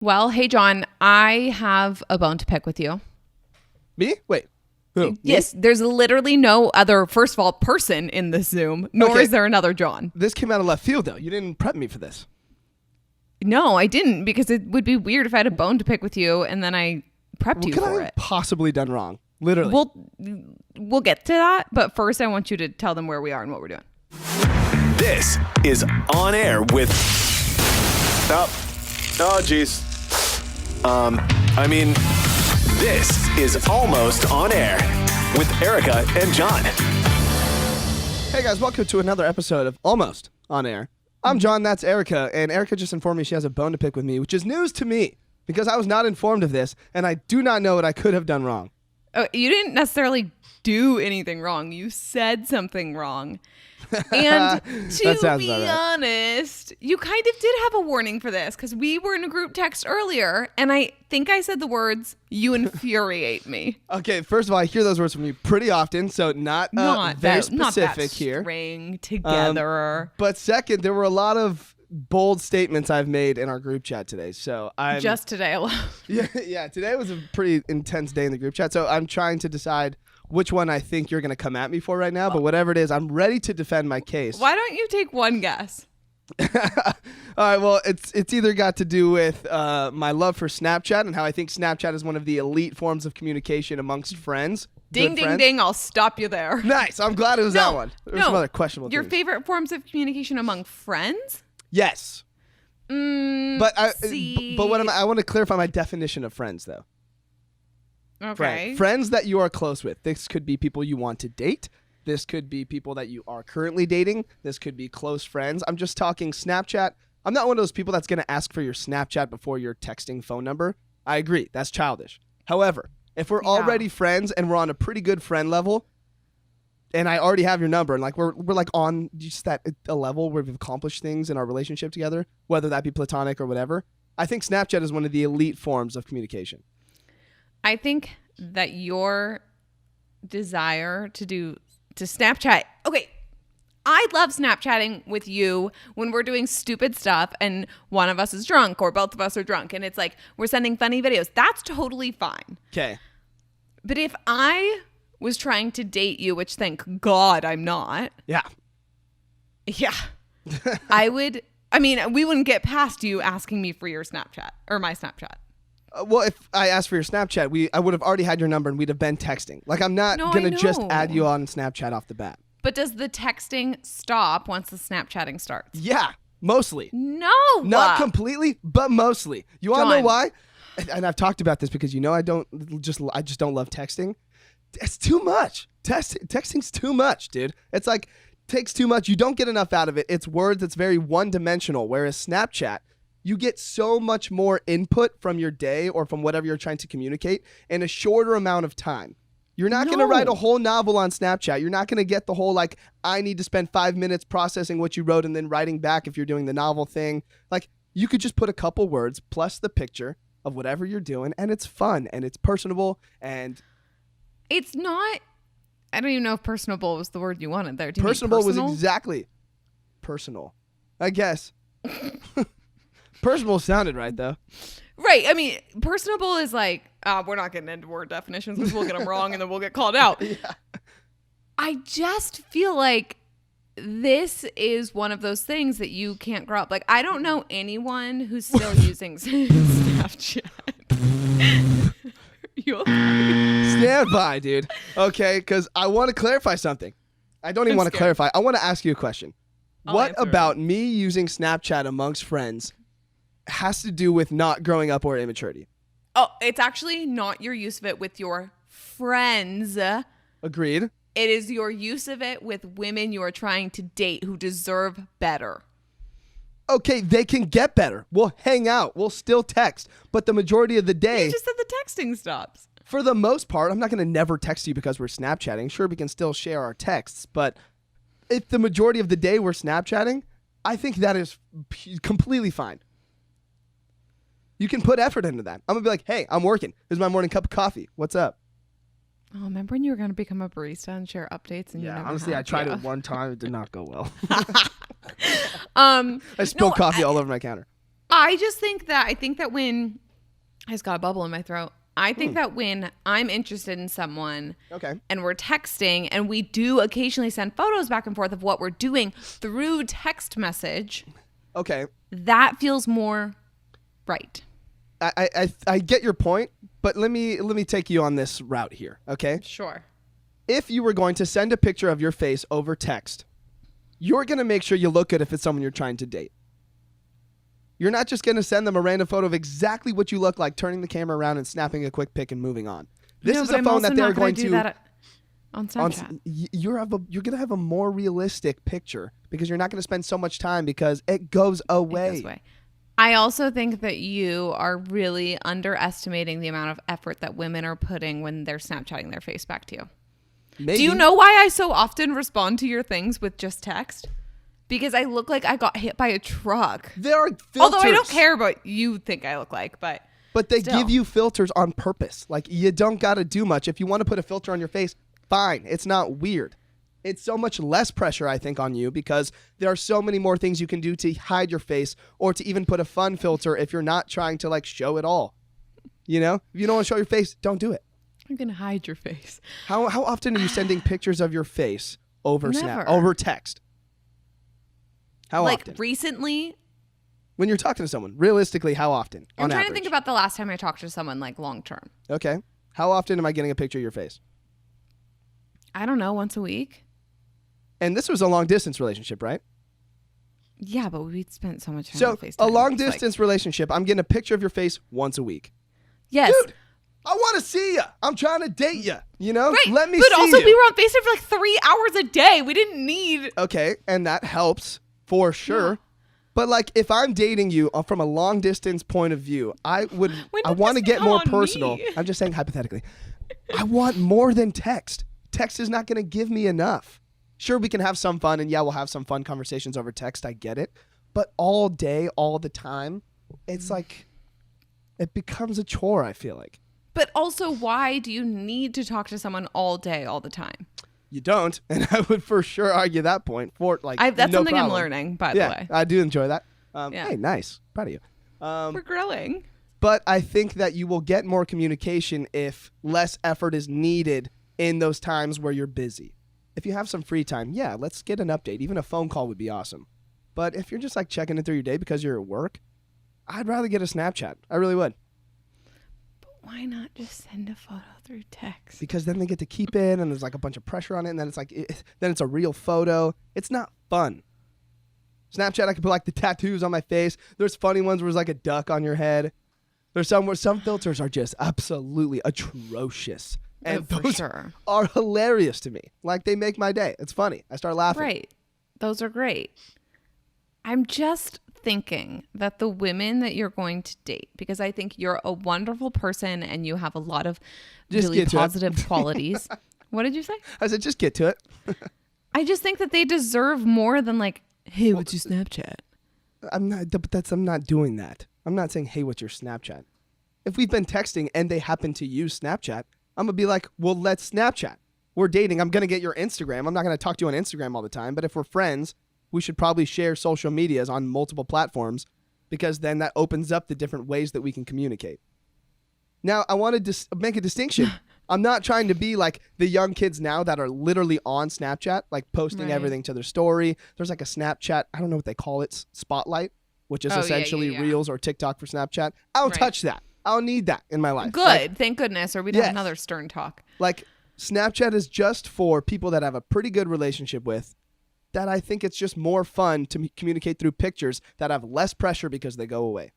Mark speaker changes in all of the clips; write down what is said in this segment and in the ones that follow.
Speaker 1: Well, hey, John, I have a bone to pick with you.
Speaker 2: Me? Wait. Who?
Speaker 1: Yes,
Speaker 2: Me?
Speaker 1: there's literally no other, first of all, person in this Zoom, nor
Speaker 2: Okay.
Speaker 1: is there another John.
Speaker 2: This came out of left field, though. You didn't prep me for this.
Speaker 1: No, I didn't, because it would be weird if I had a bone to pick with you and then I prepped you
Speaker 2: What could
Speaker 1: for
Speaker 2: I have
Speaker 1: it.
Speaker 2: possibly done wrong? Literally.
Speaker 1: We'll get to that, but first I want you to tell them where we are and what we're doing.
Speaker 3: This is On Air with... Oh, geez. This is Almost On Air with Erica and John.
Speaker 2: Hey, guys. Welcome to another episode of Almost On Air. I'm John. That's Erica. And Erica just informed me she has a bone to pick with me, which is news to me because I was not informed of this, and I do not know what I could have done wrong.
Speaker 1: Oh, you didn't necessarily do anything wrong. You said something wrong. And to be honest, you kind of did have a warning for this because we were in a group text earlier and I think I said the words, "You infuriate me."
Speaker 2: Okay, first of all, I hear those words from you pretty often, so not very specific
Speaker 1: not that
Speaker 2: here.
Speaker 1: String together.
Speaker 2: But second, there were a lot of bold statements I've made in our group chat today. So I'm
Speaker 1: just today alone.
Speaker 2: Yeah, today was a pretty intense day in the group chat. So I'm trying to decide which one I think you're going to come at me for right now. But whatever it is, I'm ready to defend my case.
Speaker 1: Why don't you take one guess?
Speaker 2: All right, well, it's either got to do with my love for Snapchat and how I think Snapchat is one of the elite forms of communication amongst friends.
Speaker 1: Ding, ding, ding. I'll stop you there.
Speaker 2: Nice. I'm glad it was that one. There's some other questionable
Speaker 1: Your
Speaker 2: things.
Speaker 1: favorite forms of communication among friends?
Speaker 2: Yes. But I want to clarify my definition of friends, though.
Speaker 1: Okay.
Speaker 2: Friends that you are close with. This could be people you want to date. This could be people that you are currently dating. This could be close friends. I'm just talking Snapchat. I'm not one of those people that's going to ask for your Snapchat before your texting phone number. I agree. That's childish. However, if we're already friends and we're on a pretty good friend level, and I already have your number, and like we're like on just that a level where we've accomplished things in our relationship together, whether that be platonic or whatever, I think Snapchat is one of the elite forms of communication.
Speaker 1: I think that your desire to Snapchat. Okay, I love Snapchatting with you when we're doing stupid stuff and one of us is drunk or both of us are drunk and it's like we're sending funny videos. That's totally fine.
Speaker 2: Okay.
Speaker 1: But if I was trying to date you, which thank God I'm not.
Speaker 2: Yeah.
Speaker 1: Yeah. We wouldn't get past you asking me for your Snapchat or my Snapchat.
Speaker 2: Well, if I asked for your Snapchat, I would have already had your number and we'd have been texting. Like, I'm not going to just add you on Snapchat off the bat.
Speaker 1: But does the texting stop once the Snapchatting starts?
Speaker 2: Yeah, mostly.
Speaker 1: No.
Speaker 2: Not completely, but mostly. You want to know why? And I've talked about this because I just don't love texting. It's too much. Texting's too much, dude. It's like, takes too much. You don't get enough out of it. It's words. It's very one-dimensional. Whereas Snapchat, you get so much more input from your day or from whatever you're trying to communicate in a shorter amount of time. You're not going to write a whole novel on Snapchat. You're not going to get the whole, like, I need to spend 5 minutes processing what you wrote and then writing back if you're doing the novel thing. Like, you could just put a couple words plus the picture of whatever you're doing, and it's fun, and it's personable, and...
Speaker 1: It's not... I don't even know if personable was the word you wanted there. Do you
Speaker 2: personable
Speaker 1: mean personal?
Speaker 2: Was exactly personal, I guess. Personal sounded right, though.
Speaker 1: Right. I mean, personable is like, we're not getting into word definitions because we'll get them wrong and then we'll get called out.
Speaker 2: Yeah.
Speaker 1: I just feel like this is one of those things that you can't grow up. Like, I don't know anyone who's still using Snapchat. You okay?
Speaker 2: Stand by, dude. Okay, because I want to clarify something. I don't even want to clarify. I want to ask you a question. What about me using Snapchat amongst friends has to do with not growing up or immaturity?
Speaker 1: Oh, it's actually not your use of it with your friends.
Speaker 2: Agreed.
Speaker 1: It is your use of it with women you are trying to date who deserve better.
Speaker 2: Okay, they can get better. We'll hang out. We'll still text. But the majority of the day...
Speaker 1: You just said the texting stops.
Speaker 2: For the most part, I'm not going to never text you because we're Snapchatting. Sure, we can still share our texts. But if the majority of the day we're Snapchatting, I think that is completely fine. You can put effort into that. I'm going to be like, hey, I'm working. Here's my morning cup of coffee. What's up?
Speaker 1: Oh, remember when you were going to become a barista and share updates? And
Speaker 2: yeah, honestly, I tried it one time. It did not go well.
Speaker 1: I
Speaker 2: spilled coffee all over my counter.
Speaker 1: I think that when I just got a bubble in my throat. I think that when I'm interested in someone and we're texting and we do occasionally send photos back and forth of what we're doing through text message.
Speaker 2: Okay.
Speaker 1: That feels more right.
Speaker 2: I get your point, but let me take you on this route here, okay?
Speaker 1: Sure.
Speaker 2: If you were going to send a picture of your face over text, you're going to make sure you look good if it's someone you're trying to date. You're not just going to send them a random photo of exactly what you look like, turning the camera around and snapping a quick pic and moving on. This is a phone that they're going to do that
Speaker 1: on Snapchat.
Speaker 2: You're going to have a more realistic picture because you're not going to spend so much time because it goes away.
Speaker 1: I also think that you are really underestimating the amount of effort that women are putting when they're Snapchatting their face back to you.
Speaker 2: Maybe.
Speaker 1: Do you know why I so often respond to your things with just text? Because I look like I got hit by a truck.
Speaker 2: There are filters.
Speaker 1: Although I don't care what you think I look like, but
Speaker 2: they
Speaker 1: still.
Speaker 2: give you filters on purpose. Like, you don't got to do much. If you want to put a filter on your face, fine. It's not weird. It's so much less pressure, I think, on you because there are so many more things you can do to hide your face or to even put a fun filter if you're not trying to, like, show it all. You know? If you don't want to show your face, don't do it.
Speaker 1: I'm going to hide your face.
Speaker 2: How often are you sending pictures of your face over
Speaker 1: Never.
Speaker 2: over text? How
Speaker 1: like
Speaker 2: often?
Speaker 1: Recently?
Speaker 2: When you're talking to someone, realistically, how often?
Speaker 1: I'm trying
Speaker 2: average?
Speaker 1: to think about the last time I talked to someone like long term.
Speaker 2: Okay. How often am I getting a picture of your face?
Speaker 1: I don't know, once a week.
Speaker 2: And this was a long distance relationship, right?
Speaker 1: Yeah, but we spent so much time
Speaker 2: so
Speaker 1: on FaceTime.
Speaker 2: A long distance relationship, I'm getting a picture of your face once a week.
Speaker 1: Yes.
Speaker 2: Dude, I want to see you. I'm trying to date you. You know?
Speaker 1: Right.
Speaker 2: Let me
Speaker 1: but
Speaker 2: see
Speaker 1: also,
Speaker 2: you.
Speaker 1: we were on FaceTime for like 3 hours a day. We didn't need.
Speaker 2: Okay, and that helps for sure.
Speaker 1: Yeah.
Speaker 2: But like, if I'm dating you from a long distance point of view, I want to get more personal.
Speaker 1: Me?
Speaker 2: I'm just saying hypothetically. I want more than text. Text is not going to give me enough. Sure, we can have some fun, and yeah, we'll have some fun conversations over text. I get it. But all day, all the time, it's like, it becomes a chore, I feel like.
Speaker 1: But also, why do you need to talk to someone all day, all the time?
Speaker 2: You don't, and I would for sure argue that point.
Speaker 1: That's
Speaker 2: no
Speaker 1: something
Speaker 2: problem.
Speaker 1: I'm learning, by the way.
Speaker 2: I do enjoy that.
Speaker 1: Yeah.
Speaker 2: Hey, nice. Proud of you.
Speaker 1: We're grilling.
Speaker 2: But I think that you will get more communication if less effort is needed in those times where you're busy. If you have some free time, yeah, let's get an update. Even a phone call would be awesome. But if you're just like checking in through your day because you're at work, I'd rather get a Snapchat. I really would.
Speaker 1: But why not just send a photo through text?
Speaker 2: Because then they get to keep it, and there's like a bunch of pressure on it, and then it's like, then it's a real photo. It's not fun. Snapchat, I can put like the tattoos on my face. There's funny ones where there's like a duck on your head. There's some where some filters are just absolutely atrocious. And those are hilarious to me. Like, they make my day. It's funny. I start laughing.
Speaker 1: Right. Those are great. I'm just thinking that the women that you're going to date, because I think you're a wonderful person and you have a lot of really positive qualities. What did you say?
Speaker 2: I said, just get to it.
Speaker 1: I just think that they deserve more than like, hey, what's your Snapchat?
Speaker 2: I'm not doing that. I'm not saying, hey, what's your Snapchat? If we've been texting and they happen to use Snapchat, I'm going to be like, well, let's Snapchat. We're dating. I'm going to get your Instagram. I'm not going to talk to you on Instagram all the time. But if we're friends, we should probably share social medias on multiple platforms because then that opens up the different ways that we can communicate. Now, I want to make a distinction. I'm not trying to be like the young kids now that are literally on Snapchat, like posting everything to their story. There's like a Snapchat, I don't know what they call it, Spotlight, which is essentially Reels or TikTok for Snapchat. I don't touch that. I don't need that in my life.
Speaker 1: Good. Like, thank goodness. Or we'd have another stern talk.
Speaker 2: Like, Snapchat is just for people that have a pretty good relationship with, that I think it's just more fun to communicate through pictures that have less pressure because they go away.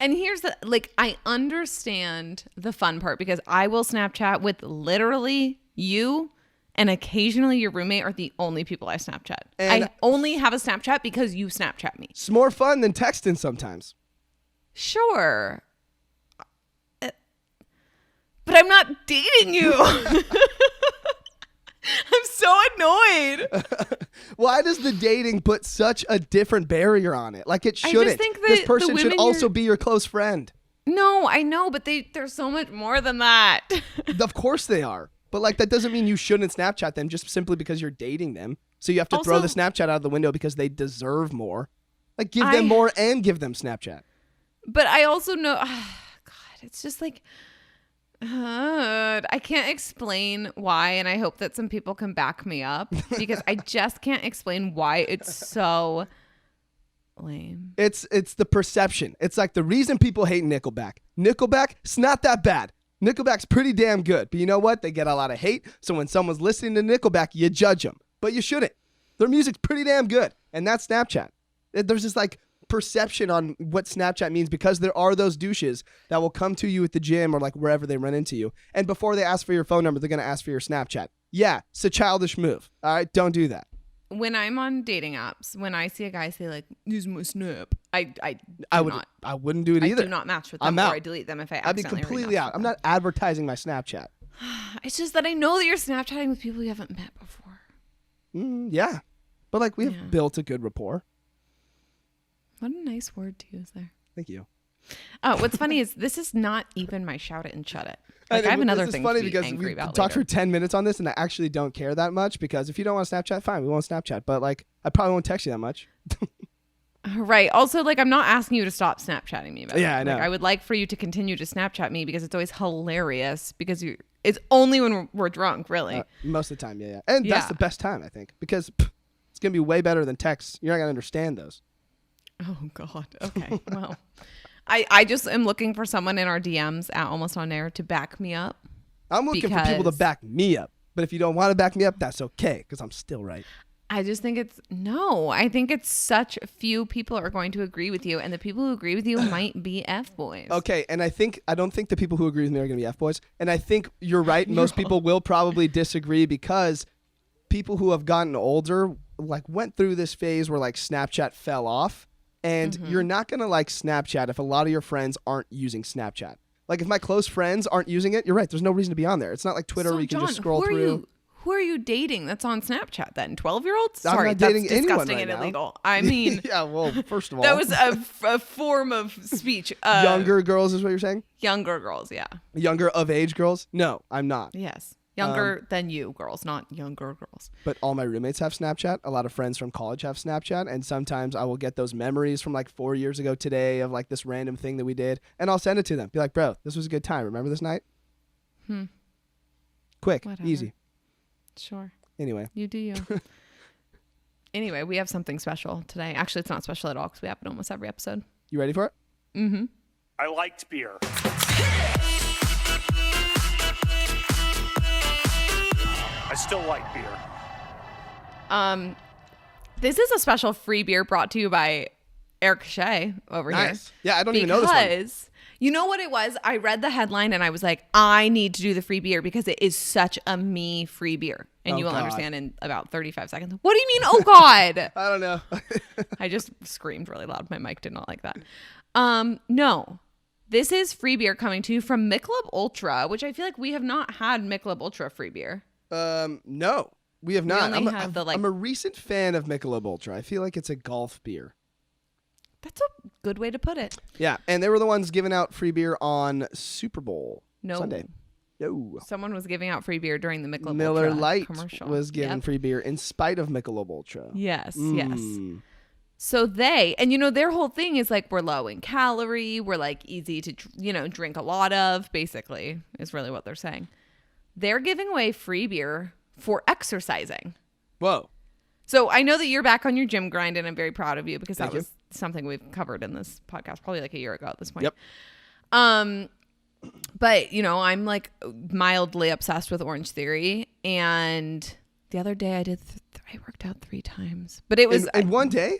Speaker 1: And here's the, like, I understand the fun part because I will Snapchat with literally you and occasionally your roommate are the only people I Snapchat. And I only have a Snapchat because you Snapchat me.
Speaker 2: It's more fun than texting sometimes.
Speaker 1: Sure. But I'm not dating you. I'm so annoyed.
Speaker 2: Why does the dating put such a different barrier on it? Like, it shouldn't.
Speaker 1: I just think that
Speaker 2: this person should also be your close friend.
Speaker 1: No, I know, but they're so much more than that.
Speaker 2: Of course they are. But like, that doesn't mean you shouldn't Snapchat them just simply because you're dating them. So you have to throw the Snapchat out of the window because they deserve more. Like give them more and give them Snapchat.
Speaker 1: But I also know, God, it's just like, I can't explain why, and I hope that some people can back me up because I just can't explain why it's so lame.
Speaker 2: It's the perception. It's like the reason people hate Nickelback. Nickelback, it's not that bad. Nickelback's pretty damn good. But you know what? They get a lot of hate. So when someone's listening to Nickelback, you judge them. But you shouldn't. Their music's pretty damn good. And that's Snapchat. There's this like perception on what Snapchat means because there are those douches that will come to you at the gym or like wherever they run into you. And before they ask for your phone number, they're going to ask for your Snapchat. Yeah, it's a childish move. All right, don't do that.
Speaker 1: When I'm on dating apps, when I see a guy say like, "Use my Snap," I
Speaker 2: wouldn't do it either.
Speaker 1: I do not match with them,
Speaker 2: I'm out.
Speaker 1: Or I delete them if I
Speaker 2: I'd be
Speaker 1: accidentally
Speaker 2: completely
Speaker 1: rematch
Speaker 2: out.
Speaker 1: with
Speaker 2: I'm
Speaker 1: them.
Speaker 2: not advertising my Snapchat.
Speaker 1: It's just that I know that you're Snapchatting with people you haven't met before.
Speaker 2: Yeah, but like we have built a good rapport.
Speaker 1: What a nice word to use there.
Speaker 2: Thank you.
Speaker 1: What's funny is this is not even my shout it and shut it. Like, I have another thing to be angry about.
Speaker 2: We talked
Speaker 1: later.
Speaker 2: for 10 minutes on this, and I actually don't care that much because if you don't want Snapchat, fine, we won't Snapchat. But like, I probably won't text you that much.
Speaker 1: Right. Also, like, I'm not asking you to stop Snapchatting me.
Speaker 2: Yeah, I know.
Speaker 1: Like, I would like for you to continue to Snapchat me because it's always hilarious. Because it's only when we're drunk, really.
Speaker 2: Most of the time, yeah. And that's the best time, I think, because it's gonna be way better than texts. You're not gonna understand those.
Speaker 1: Oh God. Okay. Well, I just am looking for someone in our DMs at Almost On Air to back me up.
Speaker 2: I'm looking for people to back me up. But if you don't want to back me up, that's okay because I'm still right.
Speaker 1: I just think I think it's such few people are going to agree with you, and the people who agree with you might be F-boys.
Speaker 2: Okay, and I don't think the people who agree with me are going to be F-boys. And I think you're right. Most people will probably disagree because people who have gotten older like went through this phase where like Snapchat fell off. And you're not going to like Snapchat if a lot of your friends aren't using Snapchat. Like if my close friends aren't using it, you're right. There's no reason to be on there. It's not like Twitter where you can just scroll through.
Speaker 1: Who are you dating that's on Snapchat then? 12-year-olds?
Speaker 2: I'm
Speaker 1: Sorry,
Speaker 2: not dating
Speaker 1: that's
Speaker 2: anyone
Speaker 1: disgusting
Speaker 2: right
Speaker 1: and
Speaker 2: now.
Speaker 1: illegal. I mean,
Speaker 2: yeah, well, first of all.
Speaker 1: that was a form of speech.
Speaker 2: Younger girls is what you're saying?
Speaker 1: Younger girls, yeah.
Speaker 2: Younger of age girls? No, I'm not.
Speaker 1: Yes. Younger than you girls, not younger girls.
Speaker 2: But all my roommates have Snapchat. A lot of friends from college have Snapchat. And sometimes I will get those memories from like 4 years ago today of like this random thing that we did. And I'll send it to them. Be like, bro, this was a good time. Remember this night? Quick,
Speaker 1: Whatever.
Speaker 2: easy.
Speaker 1: Sure.
Speaker 2: Anyway.
Speaker 1: You do you. Anyway, we have something special today. Actually, it's not special at all because we have it almost every episode.
Speaker 2: You ready for it?
Speaker 1: Mm-hmm.
Speaker 3: I liked beer. I still like beer.
Speaker 1: This is a special free beer brought to you by Eric Shea over here.
Speaker 2: Nice. Yeah, I don't even know this one.
Speaker 1: Because you know what it was? I read the headline and I was like, I need to do the free beer because it is such a me free beer. And you will understand in about 35 seconds. What do you mean, oh God?
Speaker 2: I don't know.
Speaker 1: I just screamed really loud. My mic did not like that. No. This is free beer coming to you from Michelob Ultra, which I feel like we have not had Michelob Ultra free beer.
Speaker 2: No, we have not.
Speaker 1: only have
Speaker 2: I'm a recent fan of Michelob Ultra. I feel like it's a golf beer.
Speaker 1: That's a good way to put it.
Speaker 2: Yeah, and they were the ones giving out free beer on Super Bowl Sunday. No.
Speaker 1: Someone was giving out free beer during the Michelob
Speaker 2: Miller
Speaker 1: Ultra
Speaker 2: Lite
Speaker 1: commercial.
Speaker 2: was giving free beer in spite of Michelob Ultra.
Speaker 1: Yes, yes. So their whole thing is like we're low in calorie, we're like easy to, drink a lot of, basically, is really what they're saying. They're giving away free beer for exercising. Whoa. So I know that you're back on your gym grind, and I'm very proud of you because that was something we've covered in this podcast probably like a year ago at this point.
Speaker 2: Yep.
Speaker 1: But, I'm like mildly obsessed with Orange Theory, and the other day I did I worked out 3 times. But it was
Speaker 2: in one day?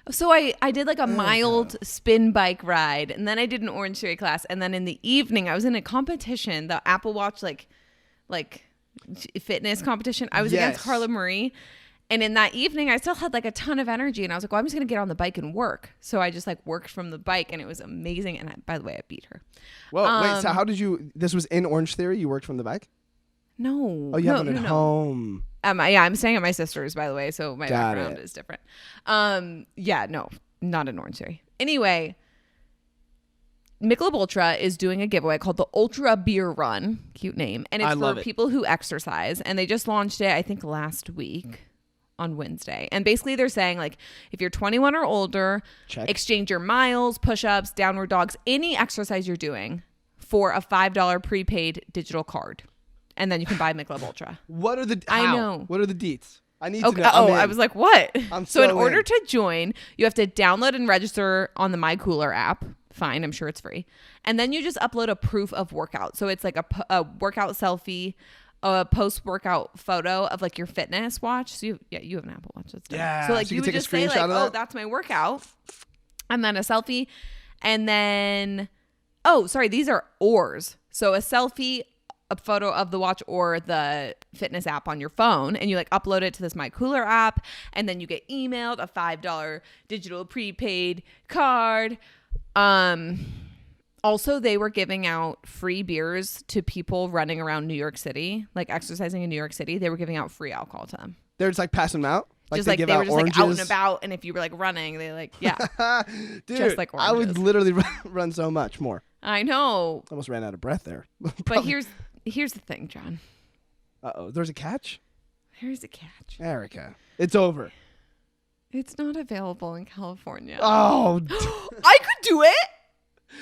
Speaker 1: So I did like a mild spin bike ride, and then I did an Orange Theory class, and then in the evening I was in a competition, the Apple Watch like fitness competition. I was against Carla Marie, and in that evening I still had like a ton of energy, and I was like, well, I'm just gonna get on the bike and work. So I just like worked from the bike, and it was amazing. And by the way, I beat her.
Speaker 2: Well, wait, so how did you? This was in Orange Theory. You worked from the bike?
Speaker 1: No.
Speaker 2: Oh, you have it at home.
Speaker 1: I'm staying at my sister's, by the way, so my background is different. No, not an Orange Theory. Anyway, Michelob Ultra is doing a giveaway called the Ultra Beer Run. Cute name. And it's for people who exercise. And they just launched it, I think, last week. on Wednesday. And basically they're saying like if you're 21 or older, exchange your miles, push-ups, downward dogs, any exercise you're doing for a $5 prepaid digital card. And then you can buy Michelob Ultra.
Speaker 2: What are the
Speaker 1: I know.
Speaker 2: What are the deets? I need to know.
Speaker 1: I was like, what? So in order
Speaker 2: in.
Speaker 1: to join, you have to download and register on the My Cooler app. Fine, I'm sure it's free. And then you just upload a proof of workout. So it's like a workout selfie, a post-workout photo of like your fitness watch. So you have an Apple Watch. That's done.
Speaker 2: Yeah.
Speaker 1: So like
Speaker 2: so
Speaker 1: you would just say like, oh, that's my workout. And then a selfie. And then, these are oars. So a selfie, a photo of the watch or the fitness app on your phone, and you like upload it to this My Cooler app, and then you get emailed a $5 digital prepaid card. Also, they were giving out free beers to people running around New York City, like exercising in New York City. They were giving out free alcohol to them.
Speaker 2: They're just like passing them out?
Speaker 1: Just like they were just like out and about, and if you were like running, they like, yeah.
Speaker 2: Dude,
Speaker 1: just like oranges.
Speaker 2: I would literally run so much more.
Speaker 1: I know.
Speaker 2: Almost ran out of breath there.
Speaker 1: But here's the thing, John.
Speaker 2: Uh-oh, there's a catch?
Speaker 1: Here's a catch.
Speaker 2: Erica, it's over.
Speaker 1: It's not available in California.
Speaker 2: Oh.
Speaker 1: I could do it.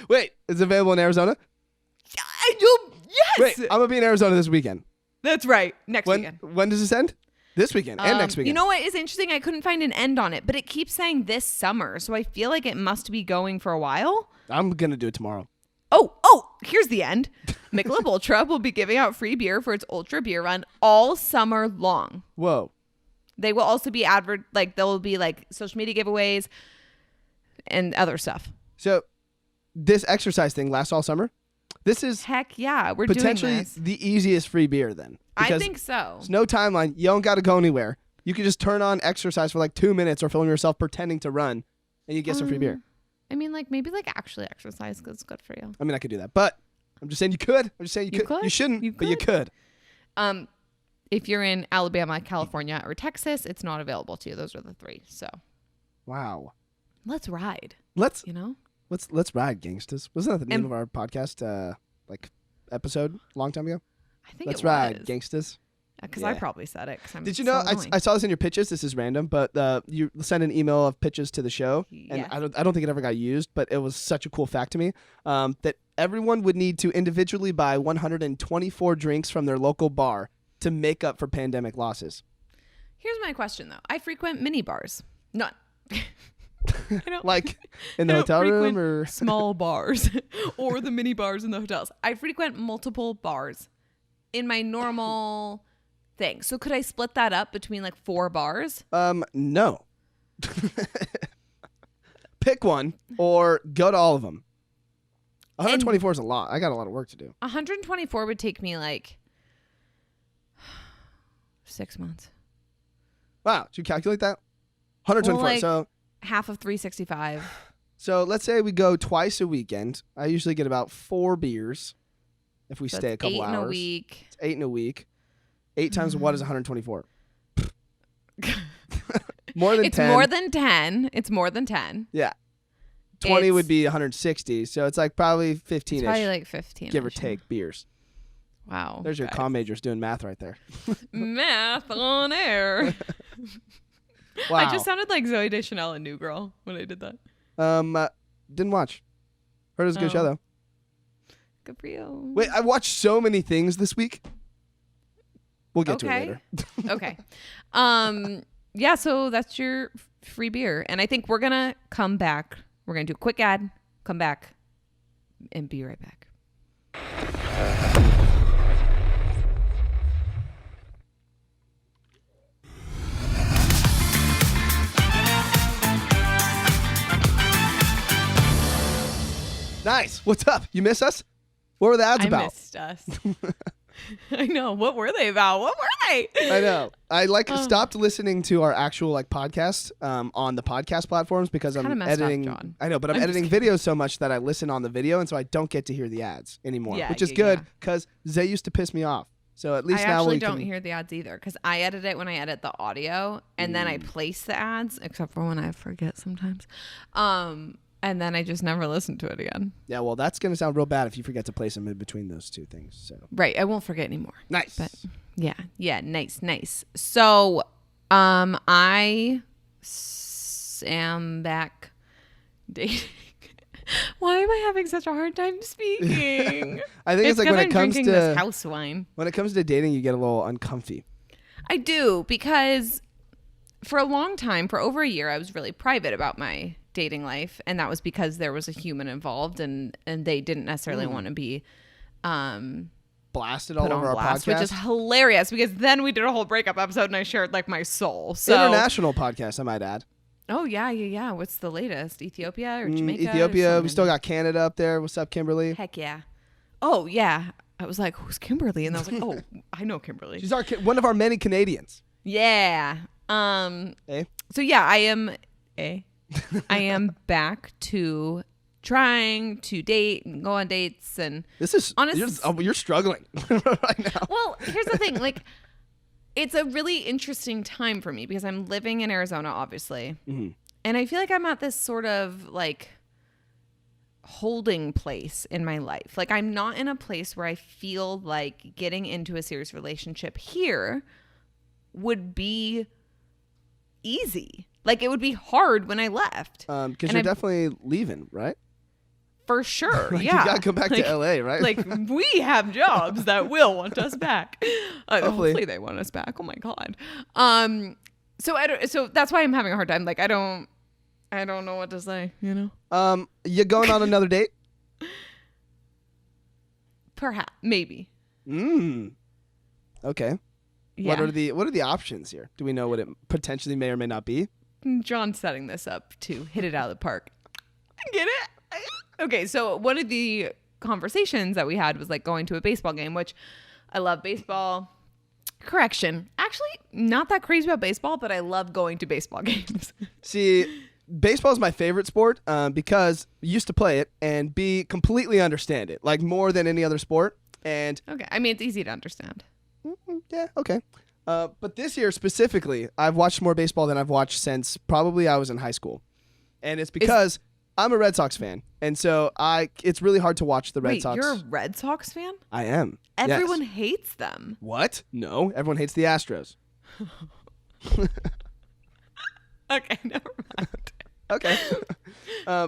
Speaker 2: Wait, it's available in Arizona?
Speaker 1: I do. Yes.
Speaker 2: Wait, I'm going to be in Arizona this weekend.
Speaker 1: That's right. Next weekend.
Speaker 2: When does this end? This weekend and next weekend.
Speaker 1: You know what is interesting? I couldn't find an end on it, but it keeps saying this summer. So I feel like it must be going for a while.
Speaker 2: I'm going to do it tomorrow.
Speaker 1: Oh, here's the end. Michelob Ultra will be giving out free beer for its Ultra Beer Run all summer long.
Speaker 2: Whoa.
Speaker 1: They will also be there will be like social media giveaways and other stuff.
Speaker 2: So this exercise thing lasts all summer? This is
Speaker 1: heck yeah, we're doing
Speaker 2: potentially
Speaker 1: this.
Speaker 2: the easiest free beer then.
Speaker 1: I think so.
Speaker 2: There's no timeline. You don't got to go anywhere. You can just turn on exercise for like 2 minutes or film yourself pretending to run, and you get some free beer.
Speaker 1: I mean, like maybe like actually exercise because it's good for you.
Speaker 2: I mean, I could do that, but I'm just saying you could. I'm just saying you could. You shouldn't, but you could.
Speaker 1: If you're in Alabama, California, or Texas, it's not available to you. Those are the three. So,
Speaker 2: wow.
Speaker 1: Let's ride.
Speaker 2: Let's ride, gangsters. Wasn't that the name of our podcast, episode a long time ago?
Speaker 1: I think
Speaker 2: Let's
Speaker 1: it was.
Speaker 2: ride, gangsters.
Speaker 1: Because I probably said it.
Speaker 2: Did you know? I saw this in your pitches. This is random, but you sent an email of pitches to the show, and I don't think it ever got used, but it was such a cool fact to me that everyone would need to individually buy 124 drinks from their local bar to make up for pandemic losses.
Speaker 1: Here's my question, though. I frequent mini bars. None.
Speaker 2: Like in the hotel room or
Speaker 1: small bars or the mini bars in the hotels. I frequent multiple bars in my normal thing. So could I split that up between like 4 bars?
Speaker 2: No. Pick one or go to all of them. 124 is a lot. I got a lot of work to do.
Speaker 1: 124 would take me like 6 months.
Speaker 2: Wow. Did you calculate that? 124. So
Speaker 1: half of 365.
Speaker 2: So let's say we go twice a weekend. I usually get about 4 beers if we stay a couple hours.
Speaker 1: 8 in a week.
Speaker 2: It's 8 in a week. 8 times what is 124? More than 10.
Speaker 1: It's more than 10. It's more than 10.
Speaker 2: Yeah. 20 would be 160. So it's like probably 15-ish.
Speaker 1: It's probably like 15.
Speaker 2: Give or take beers.
Speaker 1: Wow.
Speaker 2: There's your comm majors doing math right there.
Speaker 1: Math on air.
Speaker 2: Wow.
Speaker 1: I just sounded like Zooey Deschanel in New Girl when I did that.
Speaker 2: Didn't watch. Heard it was a good show though.
Speaker 1: Good for you.
Speaker 2: Wait, I watched so many things this week. We'll get to it later.
Speaker 1: Okay. Yeah, so that's your free beer. And I think we're going to come back. We're going to do a quick ad, come back, and be right back.
Speaker 2: Nice. What's up? You miss us? What were the ads about?
Speaker 1: I missed us. I know. What were they about? What were they?
Speaker 2: I know. I stopped listening to our actual podcast on the podcast platforms because I'm editing.
Speaker 1: Up, John.
Speaker 2: I know, but I'm editing videos so much that I listen on the video, and so I don't get to hear the ads anymore, which is good because Zay used to piss me off. So at least
Speaker 1: I
Speaker 2: now
Speaker 1: actually don't hear the ads either because I edit it when I edit the audio, and then I place the ads, except for when I forget sometimes. And then I just never listen to it again.
Speaker 2: Yeah, well, that's going to sound real bad if you forget to place them in between those two things. So
Speaker 1: right. I won't forget anymore.
Speaker 2: Nice.
Speaker 1: But yeah, nice. So I am back dating. Why am I having such a hard time speaking?
Speaker 2: I think it's like when it comes to
Speaker 1: this house wine.
Speaker 2: When it comes to dating, you get a little uncomfy.
Speaker 1: I do, because for a long time, for over a year, I was really private about my dating life, and that was because there was a human involved, and they didn't necessarily want to be
Speaker 2: blasted all over our podcast,
Speaker 1: which is hilarious, because then we did a whole breakup episode, and I shared like my soul. So
Speaker 2: international podcast, I might add.
Speaker 1: Oh yeah. What's the latest? Ethiopia or Jamaica?
Speaker 2: Ethiopia. We still got Canada up there. What's up, Kimberly?
Speaker 1: Heck yeah. Oh yeah. I was like, who's Kimberly? And I was like, oh, I know Kimberly.
Speaker 2: She's one of our many Canadians.
Speaker 1: Yeah.
Speaker 2: Eh?
Speaker 1: So yeah, I am back to trying to date and go on dates, and
Speaker 2: this is you're struggling right now.
Speaker 1: Well, here's the thing, like, it's a really interesting time for me because I'm living in Arizona, obviously, and I feel like I'm at this sort of like holding place in my life. Like, I'm not in a place where I feel like getting into a serious relationship here would be easy. Like, it would be hard when I left.
Speaker 2: Because you're definitely leaving, right?
Speaker 1: For sure,
Speaker 2: like,
Speaker 1: yeah.
Speaker 2: You gotta come back to LA, right?
Speaker 1: Like, we have jobs that will want us back. Hopefully they want us back. Oh my god. So that's why I'm having a hard time. Like, I don't know what to say. You know.
Speaker 2: You going on another date?
Speaker 1: Perhaps, maybe.
Speaker 2: Okay.
Speaker 1: Yeah.
Speaker 2: What are the options here? Do we know what it potentially may or may not be?
Speaker 1: John's setting this up to hit it out of the park. Get it? Okay, so one of the conversations that we had was like going to a baseball game, which I love baseball. Correction. Actually, not that crazy about baseball, but I love going to baseball games.
Speaker 2: See, baseball is my favorite sport because I used to play it and completely understand it, like more than any other sport. And
Speaker 1: okay, I mean, it's easy to understand.
Speaker 2: Yeah, okay. But this year specifically, I've watched more baseball than I've watched since probably I was in high school. And it's because I'm a Red Sox fan. And so it's really hard to watch the Red Sox.
Speaker 1: You're a Red Sox fan?
Speaker 2: I am.
Speaker 1: Everyone
Speaker 2: yes.
Speaker 1: hates them.
Speaker 2: What? No, everyone hates the Astros.
Speaker 1: Okay, never mind.
Speaker 2: Okay.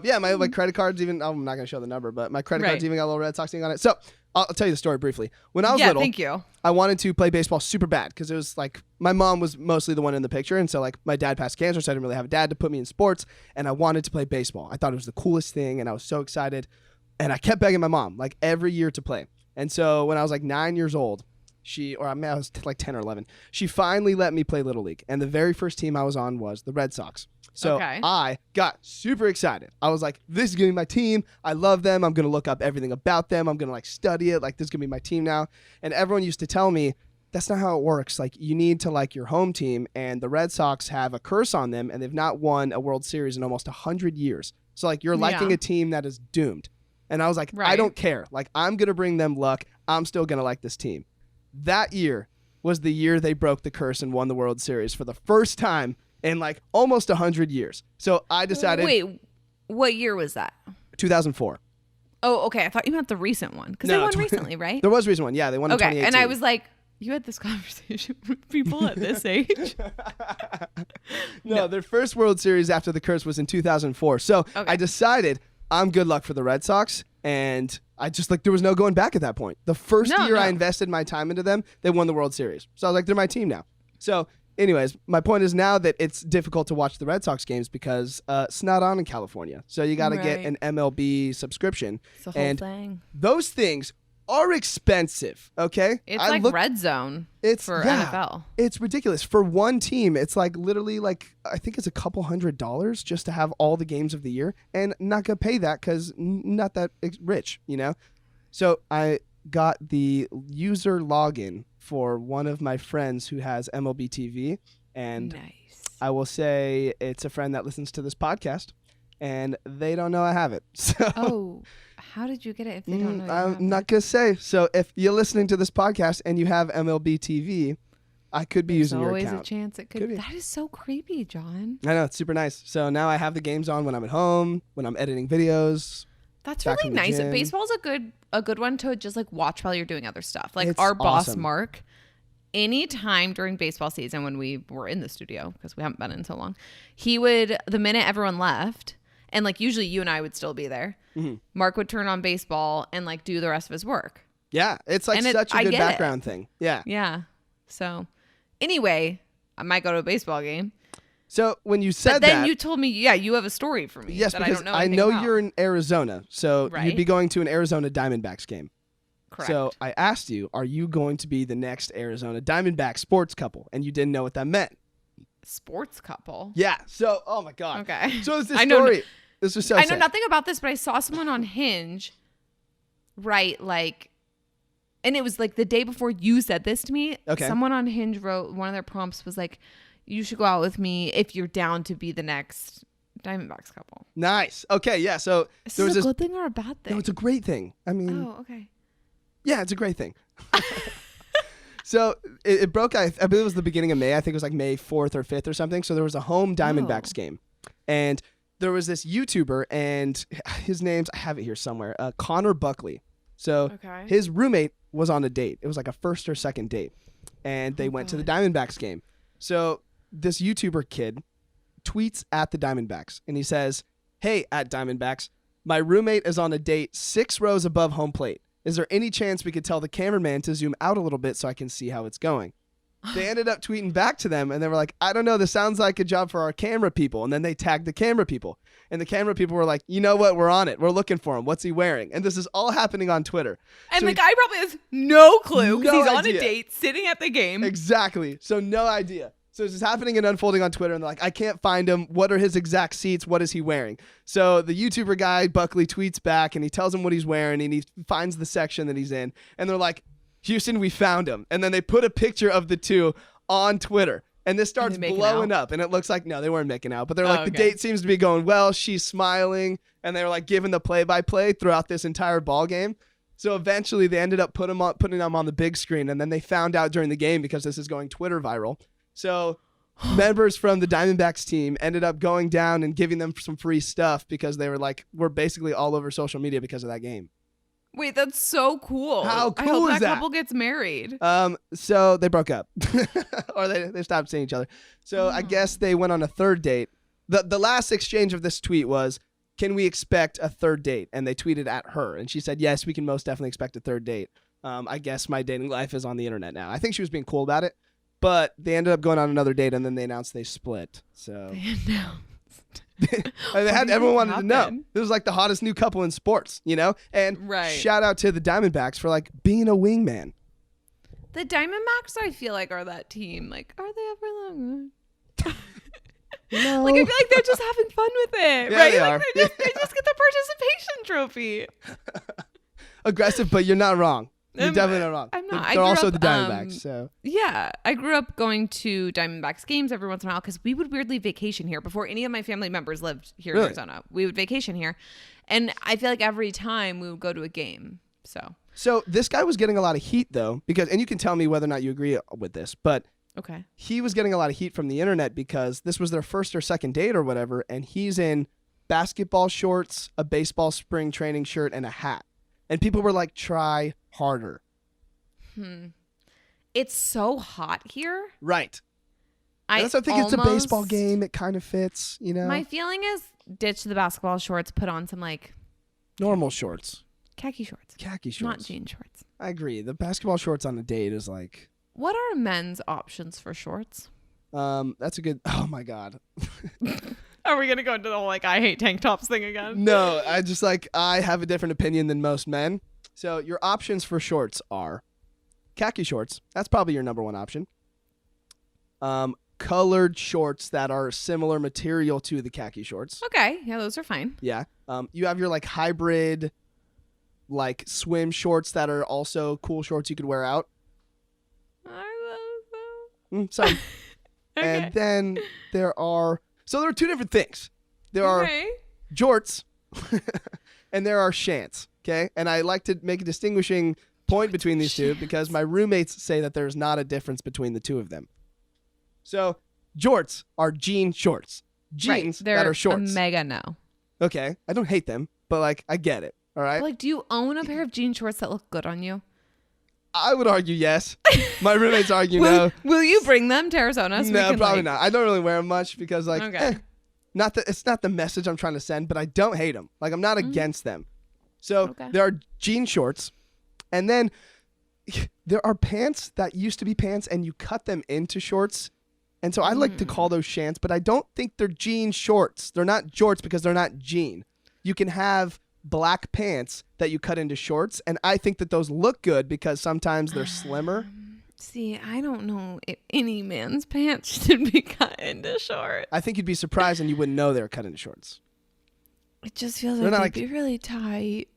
Speaker 2: Yeah, my credit cards even, I'm not going to show the number, but my credit cards even got a little Red Sox thing on it. So I'll tell you the story briefly. When I was little,
Speaker 1: thank you.
Speaker 2: I wanted to play baseball super bad because it was like my mom was mostly the one in the picture. And so like my dad passed cancer, so I didn't really have a dad to put me in sports. And I wanted to play baseball. I thought it was the coolest thing. And I was so excited. And I kept begging my mom like every year to play. And so when I was like 9 years old, I was like 10 or 11. She finally let me play Little League. And the very first team I was on was the Red Sox. So I got super excited. I was like, this is going to be my team. I love them. I'm going to look up everything about them. I'm going to like study it. Like, this is going to be my team now. And everyone used to tell me, that's not how it works. Like, you need to like your home team. And the Red Sox have a curse on them. And they've not won a World Series in almost 100 years. So like, you're liking a team that is doomed. And I was like, I don't care. Like, I'm going to bring them luck. I'm still going to like this team. That year was the year they broke the curse and won the World Series for the first time in like almost 100 years. So I decided.
Speaker 1: Wait, what year was that?
Speaker 2: 2004.
Speaker 1: Oh, okay. I thought you meant the recent one because they won recently, right?
Speaker 2: There was a recent one. Yeah, they won in 2018.
Speaker 1: And I was like, you had this conversation with people at this age?
Speaker 2: No, their first World Series after the curse was in 2004. So I decided I'm good luck for the Red Sox. And I just like, there was no going back at that point. The first year I invested my time into them, they won the World Series. So I was like, they're my team now. So anyways, my point is now that it's difficult to watch the Red Sox games because it's not on in California. So you got to get an MLB subscription.
Speaker 1: It's a whole thing.
Speaker 2: Those things are expensive, okay?
Speaker 1: It's like Red Zone for NFL.
Speaker 2: It's ridiculous. For one team, it's like literally like, I think it's a couple $100 just to have all the games of the year, and not going to pay that because not that rich, you know? So I got the user login for one of my friends who has MLB TV, and I will say it's a friend that listens to this podcast, and they don't know I have it. So
Speaker 1: how did you get it if they don't know?
Speaker 2: I'm not going to say. So if you're listening to this podcast and you have MLB TV, I could be using your account.
Speaker 1: There's always a chance it could be. That is so creepy, John.
Speaker 2: I know. It's super nice. So now I have the games on when I'm at home, when I'm editing videos.
Speaker 1: That's really nice. Baseball's a good one to just like watch while you're doing other stuff. Like our boss, Mark, any time during baseball season when we were in the studio, because we haven't been in so long, he would, the minute everyone left, and like usually you and I would still be there, Mark would turn on baseball and like do the rest of his work.
Speaker 2: Yeah, it's like such a good background thing. Yeah.
Speaker 1: Yeah. So anyway, I might go to a baseball game.
Speaker 2: So when you said
Speaker 1: but then
Speaker 2: that,
Speaker 1: you told me, you have a story for me.
Speaker 2: yes,
Speaker 1: that
Speaker 2: because
Speaker 1: I know about.
Speaker 2: you're in Arizona, so
Speaker 1: Right.
Speaker 2: you'd be going to an Arizona Diamondbacks game.
Speaker 1: Correct.
Speaker 2: So I asked you, are you going to be the next Arizona Diamondback sports couple? And you didn't know what that meant.
Speaker 1: Sports couple.
Speaker 2: Yeah. So, oh my God.
Speaker 1: Okay.
Speaker 2: So it's this story. This was so
Speaker 1: I know
Speaker 2: sick.
Speaker 1: nothing about this, but I saw someone on Hinge write like, and it was like the day before you said this to me.
Speaker 2: Okay.
Speaker 1: Someone on Hinge wrote, one of their prompts was like, you should go out with me if you're down to be the next Diamondbacks couple.
Speaker 2: Nice. Okay. Yeah. So
Speaker 1: Is
Speaker 2: there was
Speaker 1: this a
Speaker 2: this.
Speaker 1: good thing or a bad thing?
Speaker 2: No, it's a great thing. I mean,
Speaker 1: Oh, okay.
Speaker 2: yeah, it's a great thing. So it broke, I believe it was the beginning of May. I think it was like May 4th or 5th or something. So there was a home Diamondbacks game. And there was this YouTuber, and his name's, I have it here somewhere, Connor Buckley. So his roommate was on a date. It was like a first or second date. And they went to the Diamondbacks game. So this YouTuber kid tweets at the Diamondbacks, and he says, "Hey, at Diamondbacks, my roommate is on a date 6 rows above home plate. Is there any chance we could tell the cameraman to zoom out a little bit so I can see how it's going?" They ended up tweeting back to them, and they were like, "I don't know, this sounds like a job for our camera people." And then they tagged the camera people. And the camera people were like, "You know what? We're on it. We're looking for him. What's he wearing?" And this is all happening on Twitter.
Speaker 1: And
Speaker 2: So
Speaker 1: the guy probably has no clue because
Speaker 2: No
Speaker 1: he's on
Speaker 2: idea.
Speaker 1: a date sitting at the game.
Speaker 2: Exactly. So no idea. So this is happening and unfolding on Twitter, and they're like, "I can't find him. What are his exact seats? What is he wearing?" So the YouTuber guy, Buckley, tweets back, and he tells him what he's wearing, and he finds the section that he's in. And they're like, "Houston, we found him." And then they put a picture of the two on Twitter, and this starts blowing up, and it looks like, no, they weren't making out, but they're like, the date seems to be going well. She's smiling, and they were like giving the play-by-play throughout this entire ball game. So eventually they ended up putting them on the big screen, and then they found out during the game because this is going Twitter viral. So members from the Diamondbacks team ended up going down and giving them some free stuff because they were like, we're basically all over social media because of that game.
Speaker 1: Wait, that's so cool.
Speaker 2: How cool
Speaker 1: I hope
Speaker 2: is
Speaker 1: that
Speaker 2: that?
Speaker 1: couple gets married.
Speaker 2: So they broke up or they stopped seeing each other. So I guess they went on a third date. The last exchange of this tweet was, "Can we expect a third date?" And they tweeted at her, and she said, "Yes, we can most definitely expect a third date. I guess my dating life is on the internet now." I think she was being cool about it, but they ended up going on another date, and then they announced they split. So everyone wanted to know. This was like the hottest new couple in sports, you know? And shout out to the Diamondbacks for like being a wingman.
Speaker 1: The Diamondbacks, I feel like, are that team. Like, are they ever that good?
Speaker 2: No.
Speaker 1: Like, I feel like they're just having fun with it,
Speaker 2: Yeah,
Speaker 1: right?
Speaker 2: they
Speaker 1: Like,
Speaker 2: are.
Speaker 1: they just get the participation trophy.
Speaker 2: Aggressive, but you're not wrong. You're definitely not wrong.
Speaker 1: I'm not.
Speaker 2: They're also
Speaker 1: up,
Speaker 2: the Diamondbacks. So
Speaker 1: yeah, I grew up going to Diamondbacks games every once in a while because we would weirdly vacation here before any of my family members lived here in Arizona. We would vacation here, and I feel like every time we would go to a game. So
Speaker 2: this guy was getting a lot of heat though, because, and you can tell me whether or not you agree with this, but
Speaker 1: okay,
Speaker 2: he was getting a lot of heat from the internet because this was their first or second date or whatever, and he's in basketball shorts, a baseball spring training shirt, and a hat. And people were like, "Try harder."
Speaker 1: It's so hot here.
Speaker 2: Right. I think it's a baseball game. It kind of fits, you know.
Speaker 1: My feeling is ditch the basketball shorts, put on some like
Speaker 2: normal shorts.
Speaker 1: Khaki shorts.
Speaker 2: Khaki shorts.
Speaker 1: Not jean shorts.
Speaker 2: I agree. The basketball shorts on a date is like...
Speaker 1: What are men's options for shorts?
Speaker 2: That's a good... Oh, my God.
Speaker 1: Are we going to go into the whole, like, I hate tank tops thing again?
Speaker 2: No, I have a different opinion than most men. So your options for shorts are khaki shorts. That's probably your number one option. Colored shorts that are similar material to the khaki shorts.
Speaker 1: Okay. Yeah, those are fine.
Speaker 2: Yeah. You have your, like, hybrid... like swim shorts that are also cool shorts you could wear out. Some.
Speaker 1: Okay.
Speaker 2: And then there are two different things. There are jorts and there are shants. Okay. And I like to make a distinguishing point between these two because my roommates say that there's not a difference between the two of them. So jorts are jean shorts. Jeans that are shorts.
Speaker 1: A mega no.
Speaker 2: Okay. I don't hate them, but like I get it. All right.
Speaker 1: Like, do you own a pair of jean shorts that look good on you?
Speaker 2: I would argue yes. My roommates argue no.
Speaker 1: Will you bring them to Arizona? So
Speaker 2: No, probably not. I don't really wear them much because it's not the message I'm trying to send, but I don't hate them. Like I'm not against them. So there are jean shorts, and then there are pants that used to be pants, and you cut them into shorts. And so I like to call those shants, but I don't think they're jean shorts. They're not jorts because they're not jean. You can have black pants that you cut into shorts, and I think that those look good because sometimes they're slimmer.
Speaker 1: See, I don't know if any man's pants should be cut into shorts.
Speaker 2: I think you'd be surprised and you wouldn't know they're cut into shorts.
Speaker 1: It just feels like they'd be really tight.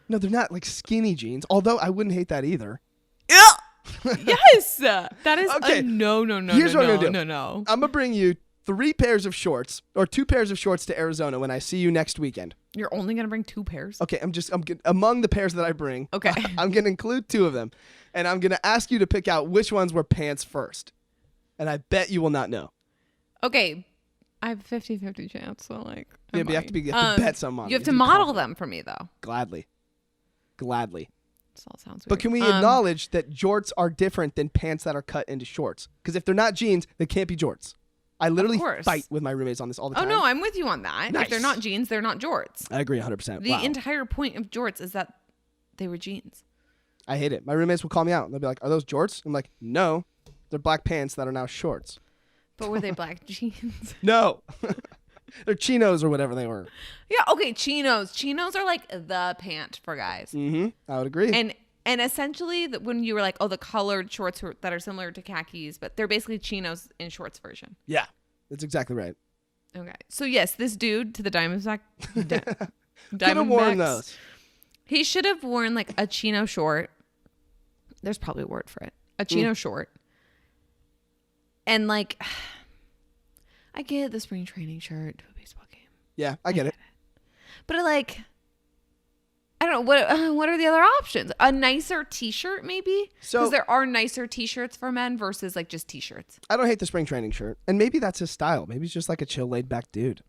Speaker 2: No, they're not like skinny jeans, although I wouldn't hate that either.
Speaker 1: Yes! That is
Speaker 2: okay.
Speaker 1: No.
Speaker 2: Here's what I'm going to do.
Speaker 1: No.
Speaker 2: I'm going to bring you 3 pairs of shorts or 2 pairs of shorts to Arizona when I see you next weekend.
Speaker 1: You're only going to bring 2 pairs?
Speaker 2: Okay, among the pairs that I bring,
Speaker 1: okay.
Speaker 2: I'm going to include 2 of them. And I'm going to ask you to pick out which ones were pants first. And I bet you will not know.
Speaker 1: Okay. I have a 50-50 chance, so like...
Speaker 2: Yeah, but you have to bet some on it.
Speaker 1: You have to model them for me, though.
Speaker 2: Gladly.
Speaker 1: This all sounds weird.
Speaker 2: But can we acknowledge that jorts are different than pants that are cut into shorts? Because if they're not jeans, they can't be jorts. I literally fight with my roommates on this all the time.
Speaker 1: Oh, no, I'm with you on that.
Speaker 2: Nice.
Speaker 1: If they're not jeans, they're not jorts.
Speaker 2: I agree 100%.
Speaker 1: The entire point of jorts is that they were jeans.
Speaker 2: I hate it. My roommates will call me out. They'll be like, are those jorts? I'm like, no. They're black pants that are now shorts.
Speaker 1: But were they black jeans?
Speaker 2: No. They're chinos or whatever they were.
Speaker 1: Yeah, okay, chinos. Chinos are like the pant for guys.
Speaker 2: Mm-hmm. I would agree.
Speaker 1: And essentially, when you were like, oh, the colored shorts that are similar to khakis, but they're basically chinos in shorts version.
Speaker 2: Yeah, that's exactly right.
Speaker 1: Okay. So, yes, this dude to the Diamondback.
Speaker 2: Could have worn those.
Speaker 1: He should have worn like a chino short. There's probably a word for it. A chino short. And like, I get the spring training shirt to a baseball game.
Speaker 2: Yeah, I get it.
Speaker 1: But like, I don't know. What are the other options? A nicer t-shirt maybe? Because there are nicer t-shirts for men versus like just t-shirts.
Speaker 2: I don't hate the spring training shirt. And maybe that's his style. Maybe he's just like a chill, laid back dude.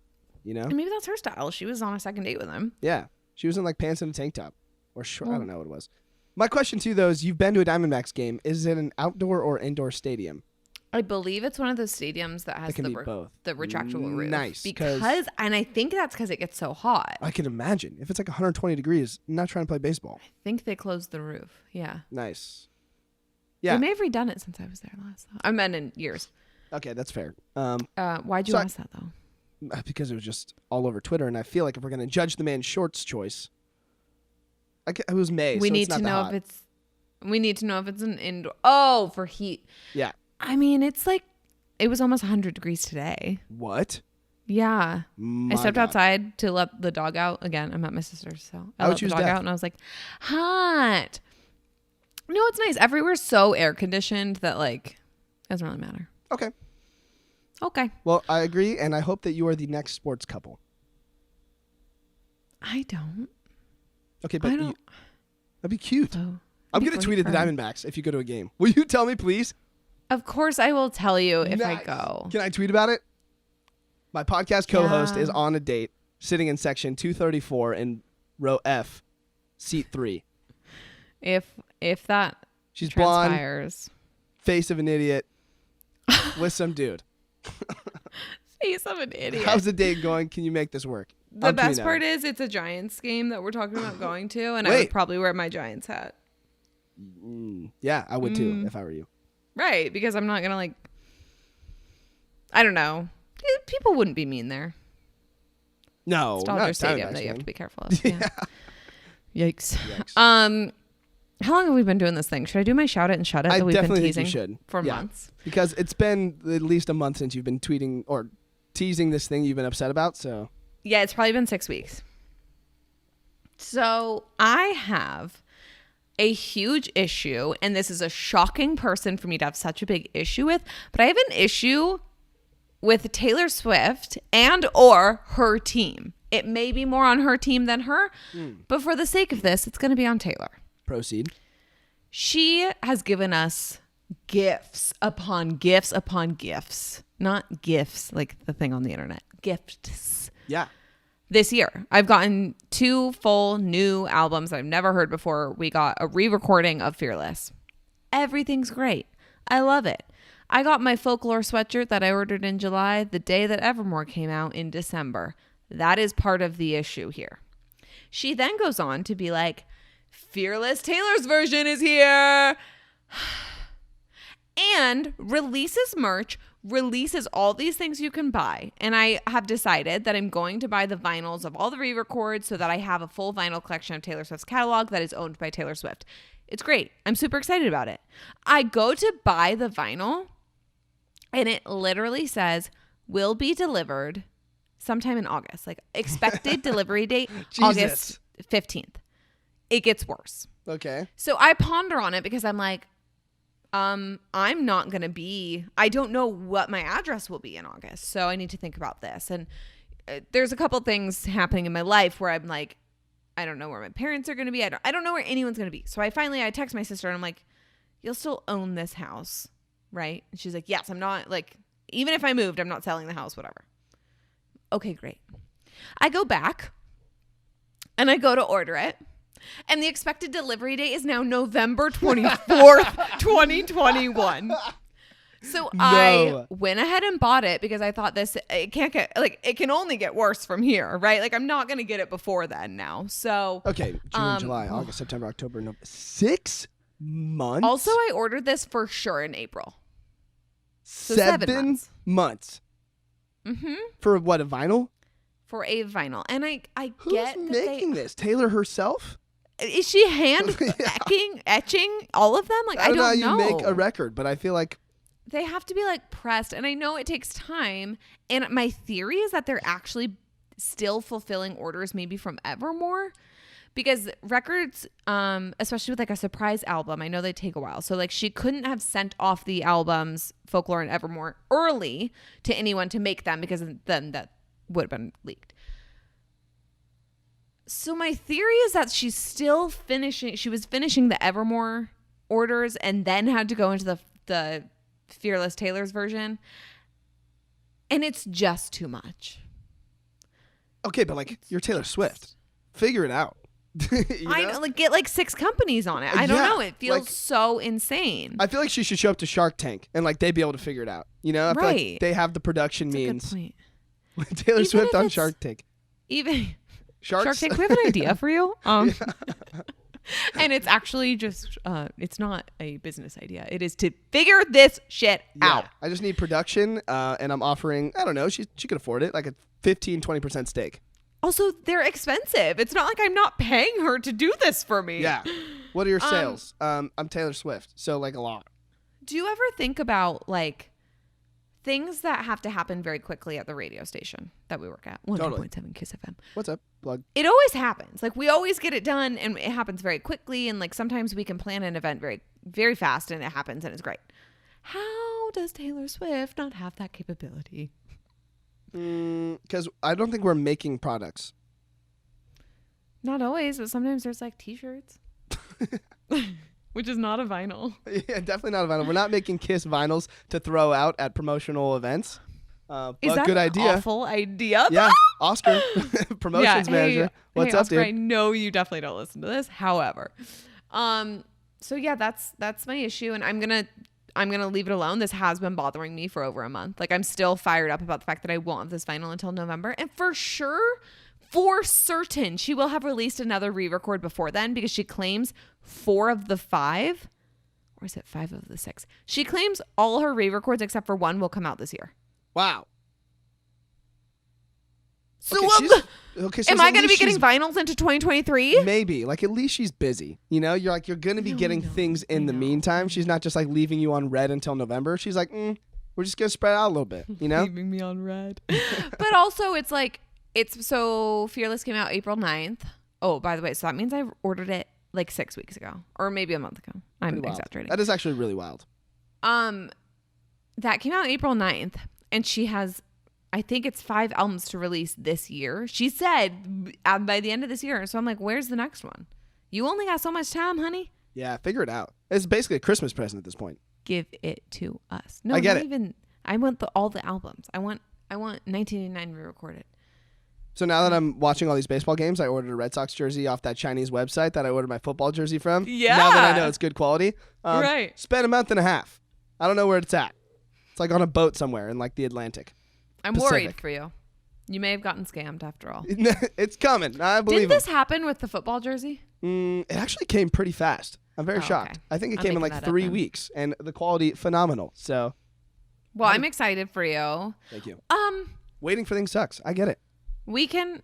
Speaker 2: You know?
Speaker 1: And maybe that's her style. She was on a second date with him.
Speaker 2: Yeah. She was in like pants and a tank top. Or short. I don't know what it was. My question to you though is, you've been to a Diamondbacks game. Is it an outdoor or indoor stadium?
Speaker 1: I believe it's one of those stadiums that has the retractable roof.
Speaker 2: Nice.
Speaker 1: And I think that's because it gets so hot.
Speaker 2: I can imagine. If it's like 120 degrees, I'm not trying to play baseball.
Speaker 1: I think they closed the roof. Yeah.
Speaker 2: Nice. Yeah.
Speaker 1: They may have redone it since I was there last. I meant in years.
Speaker 2: Okay, that's fair.
Speaker 1: Why'd you ask that though?
Speaker 2: Because it was just all over Twitter, and I feel like if we're going to judge the man's shorts choice, it was May,
Speaker 1: we need to know if it's an indoor. Oh, for heat.
Speaker 2: Yeah.
Speaker 1: I mean, it was almost 100 degrees today.
Speaker 2: What?
Speaker 1: Yeah. I stepped outside to let the dog out. Again, I'm at my sister's, so I let the dog out and I was like, hot. No, it's nice. Everywhere's so air conditioned that like, it doesn't really matter. Okay.
Speaker 2: Well, I agree, and I hope that you are the next sports couple.
Speaker 1: I don't.
Speaker 2: Okay, but that'd be cute.
Speaker 1: Oh,
Speaker 2: I'm going to tweet at the Diamondbacks if you go to a game. Will you tell me, please?
Speaker 1: Of course I will tell you if I go.
Speaker 2: Can I tweet about it? My podcast co-host is on a date, sitting in section 234 in row F, seat 3.
Speaker 1: If that
Speaker 2: She's
Speaker 1: transpires.
Speaker 2: Blonde, face of an idiot, with some dude.
Speaker 1: Face of an idiot.
Speaker 2: How's the date going? Can you make this work?
Speaker 1: The best part is it's a Giants game that we're talking about going to, and I would probably wear my Giants hat.
Speaker 2: Yeah, I would too if I were you.
Speaker 1: Right, because I'm not going to like, I don't know. People wouldn't be mean there.
Speaker 2: No,
Speaker 1: it's Dodger Stadium that you have to be careful of. Yeah. Yikes. How long have we been doing this thing? Should I do my shout it and shut it that we've been teasing for months?
Speaker 2: Because it's been at least a month since you've been tweeting or teasing this thing you've been upset about. So
Speaker 1: yeah, it's probably been 6 weeks. So I have a huge issue, and this is a shocking person for me to have such a big issue with, but I have an issue with Taylor Swift and or her team. It may be more on her team than her, but for the sake of this, it's going to be on Taylor.
Speaker 2: Proceed.
Speaker 1: She has given us gifts upon gifts upon gifts. Not gifts like the thing on the internet. Gifts.
Speaker 2: Yeah.
Speaker 1: This year, I've gotten 2 full new albums I've never heard before. We got a re-recording of Fearless. Everything's great. I love it. I got my folklore sweatshirt that I ordered in July the day that Evermore came out in December. That is part of the issue here. She then goes on to be like, Fearless Taylor's version is here. And releases merch, releases all these things you can buy. And I have decided that I'm going to buy the vinyls of all the re-records so that I have a full vinyl collection of Taylor Swift's catalog that is owned by Taylor Swift. It's great. I'm super excited about it. I go to buy the vinyl and it literally says, will be delivered sometime in August. Like expected delivery date, August 15th. It gets worse.
Speaker 2: Okay.
Speaker 1: So I ponder on it because I'm like, I'm not going to be, I don't know what my address will be in August. So I need to think about this. And there's a couple things happening in my life where I'm like, I don't know where my parents are going to be. I don't know where anyone's going to be. So I text my sister and I'm like, you'll still own this house, right? And she's like, yes, I'm not like, even if I moved, I'm not selling the house, whatever. Okay, great. I go back and I go to order it. And the expected delivery date is now November 24th, 2021. So I went ahead and bought it because I thought it can only get worse from here, right? Like I'm not going to get it before then now. So
Speaker 2: okay, June, July, August, September, October, November, 6 months.
Speaker 1: Also, I ordered this for sure in April. So
Speaker 2: 7 months.
Speaker 1: Mm-hmm.
Speaker 2: For what, a vinyl?
Speaker 1: For a vinyl. And I
Speaker 2: Who's
Speaker 1: get that
Speaker 2: making this? Taylor herself?
Speaker 1: Is she hand etching all of them? Like I don't know.
Speaker 2: I don't know how you make a record, but I feel like
Speaker 1: they have to be like pressed, and I know it takes time. And my theory is that they're actually still fulfilling orders, maybe from Evermore, because records, especially with like a surprise album, I know they take a while. So like she couldn't have sent off the albums Folklore and Evermore early to anyone to make them because then that would have been leaked. So my theory is that she's still finishing. She was finishing the Evermore orders and then had to go into the Fearless Taylor's version. And it's just too much.
Speaker 2: Okay, but like you're Taylor Swift. Figure it out.
Speaker 1: I know, like get like 6 companies on it. I don't know. It feels like, so insane.
Speaker 2: I feel like she should show up to Shark Tank and like they'd be able to figure it out. You know, I feel like they have the production means.
Speaker 1: Good point.
Speaker 2: Taylor Swift on Shark Tank.
Speaker 1: Even
Speaker 2: Sharks?
Speaker 1: Shark Tank, we have an idea for you. And it's actually just, it's not a business idea. It is to figure this shit out.
Speaker 2: I just need production, and I'm offering, I don't know, she could afford it, like a 15-20% stake.
Speaker 1: Also, they're expensive. It's not like I'm not paying her to do this for me.
Speaker 2: Yeah. What are your sales? I'm Taylor Swift, so like a lot.
Speaker 1: Do you ever think about like things that have to happen very quickly at the radio station that we work at? 100.7 Kiss FM.
Speaker 2: What's up, plug?
Speaker 1: It always happens. Like we always get it done and it happens very quickly. And like sometimes we can plan an event very, very fast and it happens and it's great. How does Taylor Swift not have that capability?
Speaker 2: Because I don't think we're making products.
Speaker 1: Not always, but sometimes there's like t-shirts. Which is not a vinyl.
Speaker 2: Yeah, definitely not a vinyl. We're not making Kiss vinyls to throw out at promotional events.
Speaker 1: Is that
Speaker 2: good
Speaker 1: an
Speaker 2: idea?
Speaker 1: Awful idea?
Speaker 2: Yeah, Oscar, promotions manager. What's up,
Speaker 1: Oscar,
Speaker 2: dude?
Speaker 1: I know you definitely don't listen to this. However, so yeah, that's my issue, and I'm gonna leave it alone. This has been bothering me for over a month. Like I'm still fired up about the fact that I won't have this vinyl until November, and for certain, she will have released another re-record before then because she claims 4 of the 5, or is it 5 of the 6? She claims all her re-records except for 1 will come out this year.
Speaker 2: Wow.
Speaker 1: So
Speaker 2: so
Speaker 1: am I going to be getting vinyls into 2023?
Speaker 2: Maybe. Like at least she's busy. You know, you're going to be getting things in the meantime. She's not just like leaving you on red until November. She's like, we're just going to spread out a little bit, you know?
Speaker 1: Leaving me on red. But also it's like, so Fearless came out April 9th. Oh, by the way, so that means I ordered it like 6 weeks ago or maybe a month ago. I'm exaggerating.
Speaker 2: That is actually really wild.
Speaker 1: That came out April 9th and she has, I think it's 5 albums to release this year. She said by the end of this year. So I'm like, where's the next one? You only got so much time, honey.
Speaker 2: Yeah, figure it out. It's basically a Christmas present at this point.
Speaker 1: Give it to us. No,
Speaker 2: I get
Speaker 1: not
Speaker 2: it.
Speaker 1: even. I want all the albums. I want 1989 re-recorded.
Speaker 2: So now that I'm watching all these baseball games, I ordered a Red Sox jersey off that Chinese website that I ordered my football jersey from.
Speaker 1: Yeah.
Speaker 2: Now that I know it's good quality.
Speaker 1: Right.
Speaker 2: Spent a month and a half. I don't know where it's at. It's like on a boat somewhere in like the Atlantic.
Speaker 1: I'm worried for you. You may have gotten scammed after all.
Speaker 2: It's coming. I believe
Speaker 1: Didn't this happen with the football jersey?
Speaker 2: It actually came pretty fast. I'm very shocked.
Speaker 1: Okay.
Speaker 2: I think it
Speaker 1: I'm
Speaker 2: came in
Speaker 1: making
Speaker 2: like
Speaker 1: that up
Speaker 2: 3
Speaker 1: then.
Speaker 2: weeks, and the quality phenomenal. So,
Speaker 1: Well, I'm excited for you.
Speaker 2: thank you. Waiting for things sucks. I get it.
Speaker 1: We can.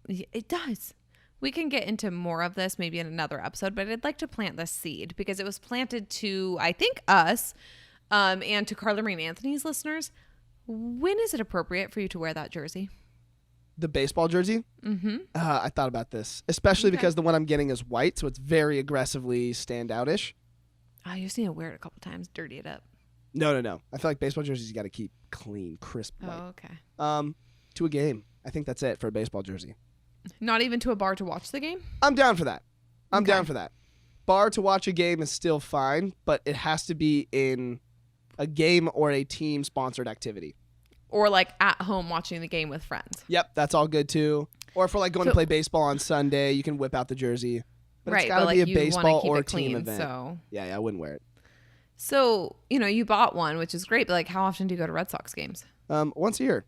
Speaker 1: It does. We can get into more of this maybe in another episode, but I'd like to plant this seed because it was planted to, I think, us and to Carla Marie and Anthony's listeners. When is it appropriate for you to wear that jersey?
Speaker 2: The baseball jersey. Mm-hmm. I thought about this, especially because the one I'm getting is white, so it's very aggressively standout-ish.
Speaker 1: Oh, you've seen it wear it a couple times, dirty it up.
Speaker 2: No. I feel like baseball jerseys you got to keep clean, crisp white.
Speaker 1: Oh, okay.
Speaker 2: To a game. I think that's it for a baseball jersey.
Speaker 1: Not even to a bar to watch the game?
Speaker 2: I'm down for that. I'm
Speaker 1: Okay.
Speaker 2: down for that. Bar to watch a game is still fine, but it has to be in a game or a team-sponsored activity.
Speaker 1: Or like at home watching the game with friends.
Speaker 2: Yep, that's all good too. Or if we're like going to play baseball on Sunday, you can whip out the jersey. But
Speaker 1: Right,
Speaker 2: it's got to
Speaker 1: but
Speaker 2: be
Speaker 1: like
Speaker 2: a
Speaker 1: you
Speaker 2: baseball
Speaker 1: want to keep
Speaker 2: or
Speaker 1: it
Speaker 2: team
Speaker 1: clean,
Speaker 2: event.
Speaker 1: so.
Speaker 2: Yeah, I wouldn't wear it.
Speaker 1: So, you bought one, which is great, but like how often do you go to Red Sox games?
Speaker 2: Once a year.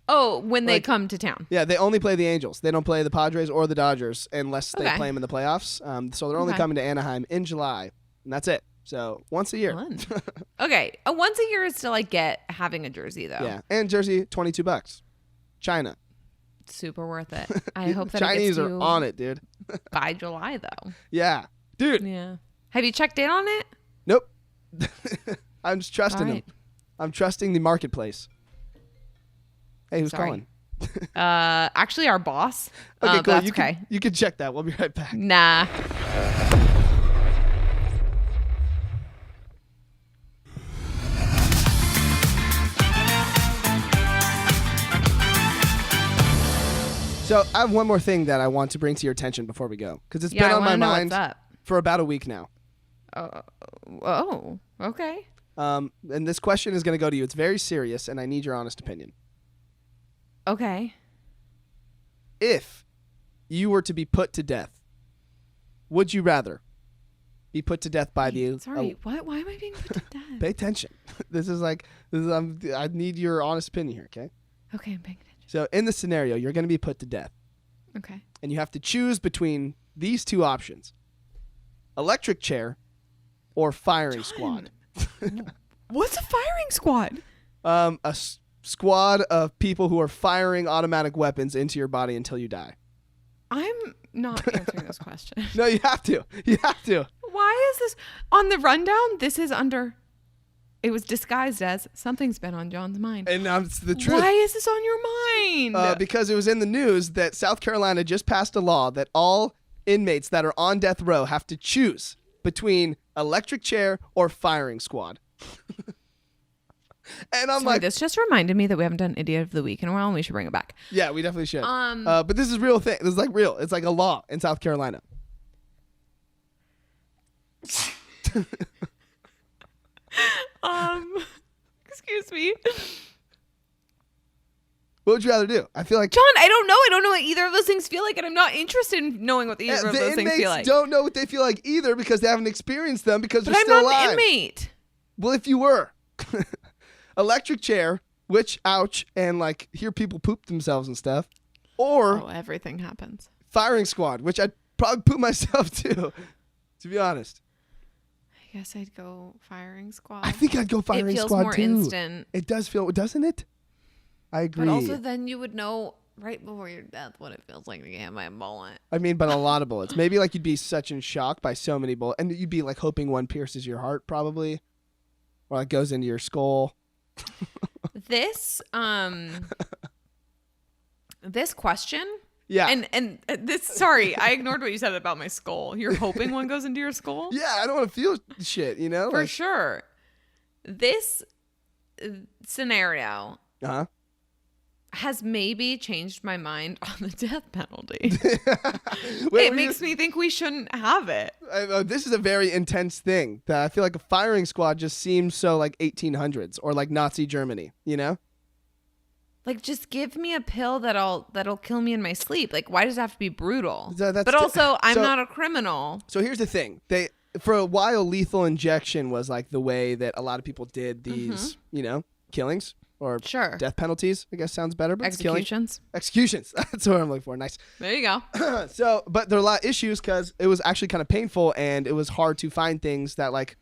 Speaker 1: Oh, when they come to town.
Speaker 2: Yeah, they only play the Angels. They don't play the Padres or the Dodgers unless they
Speaker 1: Okay.
Speaker 2: play them in the playoffs. So they're only
Speaker 1: Okay.
Speaker 2: coming to Anaheim in July, and that's it. So once a year.
Speaker 1: Fun. Okay, once a year is still like get having a jersey though.
Speaker 2: Yeah, and jersey, $22. China.
Speaker 1: Super worth it. I hope that
Speaker 2: Chinese
Speaker 1: it gets
Speaker 2: are
Speaker 1: you
Speaker 2: on it, dude.
Speaker 1: by July though.
Speaker 2: Yeah, dude.
Speaker 1: Yeah. Have you checked in on it?
Speaker 2: Nope. I'm just trusting
Speaker 1: All right.
Speaker 2: them. I'm trusting the marketplace. Hey, who's
Speaker 1: Sorry.
Speaker 2: calling?
Speaker 1: Actually our boss.
Speaker 2: Okay,
Speaker 1: but
Speaker 2: cool.
Speaker 1: That's
Speaker 2: You
Speaker 1: okay.
Speaker 2: can, you can check that. We'll be right back.
Speaker 1: Nah.
Speaker 2: So I have one more thing that I want to bring to your attention before we go, because it's
Speaker 1: Yeah,
Speaker 2: been
Speaker 1: I
Speaker 2: on my
Speaker 1: wanna know
Speaker 2: mind
Speaker 1: what's up.
Speaker 2: for about a week now.
Speaker 1: Oh, okay.
Speaker 2: And this question is going to go to you. It's very serious, and I need your honest opinion.
Speaker 1: Okay.
Speaker 2: If you were to be put to death, would you rather be put to death by the...
Speaker 1: Sorry, what? Why am I being put to death?
Speaker 2: Pay attention. I need your honest opinion here, okay?
Speaker 1: Okay, I'm paying attention.
Speaker 2: So in the scenario, you're going to be put to death,
Speaker 1: Okay.
Speaker 2: and you have to choose between these two options: electric chair or firing squad.
Speaker 1: What's a firing squad?
Speaker 2: Squad of people who are firing automatic weapons into your body until you die.
Speaker 1: I'm not answering this question.
Speaker 2: No, you have to. You have to.
Speaker 1: Why is this on the rundown? This is under. It was disguised as something's been on John's mind.
Speaker 2: And it's the truth.
Speaker 1: Why is this on your mind?
Speaker 2: Because it was in the news that South Carolina just passed a law that all inmates that are on death row have to choose between electric chair or firing squad. And I'm
Speaker 1: Sorry,
Speaker 2: like,
Speaker 1: this just reminded me that we haven't done Idiot of the Week in a while, and we should bring it back.
Speaker 2: yeah, we definitely should. But this is real thing. This is like real. It's like a law in South Carolina.
Speaker 1: Excuse me.
Speaker 2: What would you rather do? I feel like
Speaker 1: John, I don't know. I don't know what either of those things feel like, and I'm not interested in knowing what either of
Speaker 2: the
Speaker 1: those things
Speaker 2: inmates
Speaker 1: feel like.
Speaker 2: don't know what they feel like either because they haven't experienced them because
Speaker 1: But
Speaker 2: they're
Speaker 1: I'm
Speaker 2: still
Speaker 1: not
Speaker 2: alive.
Speaker 1: an inmate.
Speaker 2: Well, if you were. Electric chair, which, ouch, and like hear people poop themselves and stuff. Or
Speaker 1: Oh, everything happens.
Speaker 2: firing squad, which I'd probably poop myself too, to be honest.
Speaker 1: I guess I'd go firing squad.
Speaker 2: I think I'd go firing
Speaker 1: it feels
Speaker 2: squad
Speaker 1: more
Speaker 2: too.
Speaker 1: instant.
Speaker 2: It does feel, doesn't it? I agree.
Speaker 1: But also then you would know right before your death what it feels like to get my bullet.
Speaker 2: I mean, but a lot of bullets. Maybe like you'd be such in shock by so many bullets, and you'd be like hoping one pierces your heart probably, or like goes into your skull.
Speaker 1: This this question.
Speaker 2: Yeah.
Speaker 1: And this sorry, I ignored what you said about my skull. You're hoping one goes into your skull?
Speaker 2: Yeah, I don't want to feel shit, you know?
Speaker 1: For
Speaker 2: Like,
Speaker 1: sure. This scenario
Speaker 2: uh-huh.
Speaker 1: has maybe changed my mind on the death penalty.
Speaker 2: Wait,
Speaker 1: It makes me think we shouldn't have it.
Speaker 2: this is a very intense thing that I feel like a firing squad just seems so like 1800s or like Nazi Germany, you know?
Speaker 1: Like, just give me a pill that'll kill me in my sleep. Like, why does it have to be brutal?
Speaker 2: That's
Speaker 1: but also, I'm not a criminal.
Speaker 2: So here's the thing. For a while, lethal injection was like the way that a lot of people did these, killings or death penalties. I guess sounds better, but
Speaker 1: executions.
Speaker 2: Executions. That's what I'm looking for. Nice.
Speaker 1: There you go.
Speaker 2: But there are a lot of issues because it was actually kind of painful and it was hard to find things that like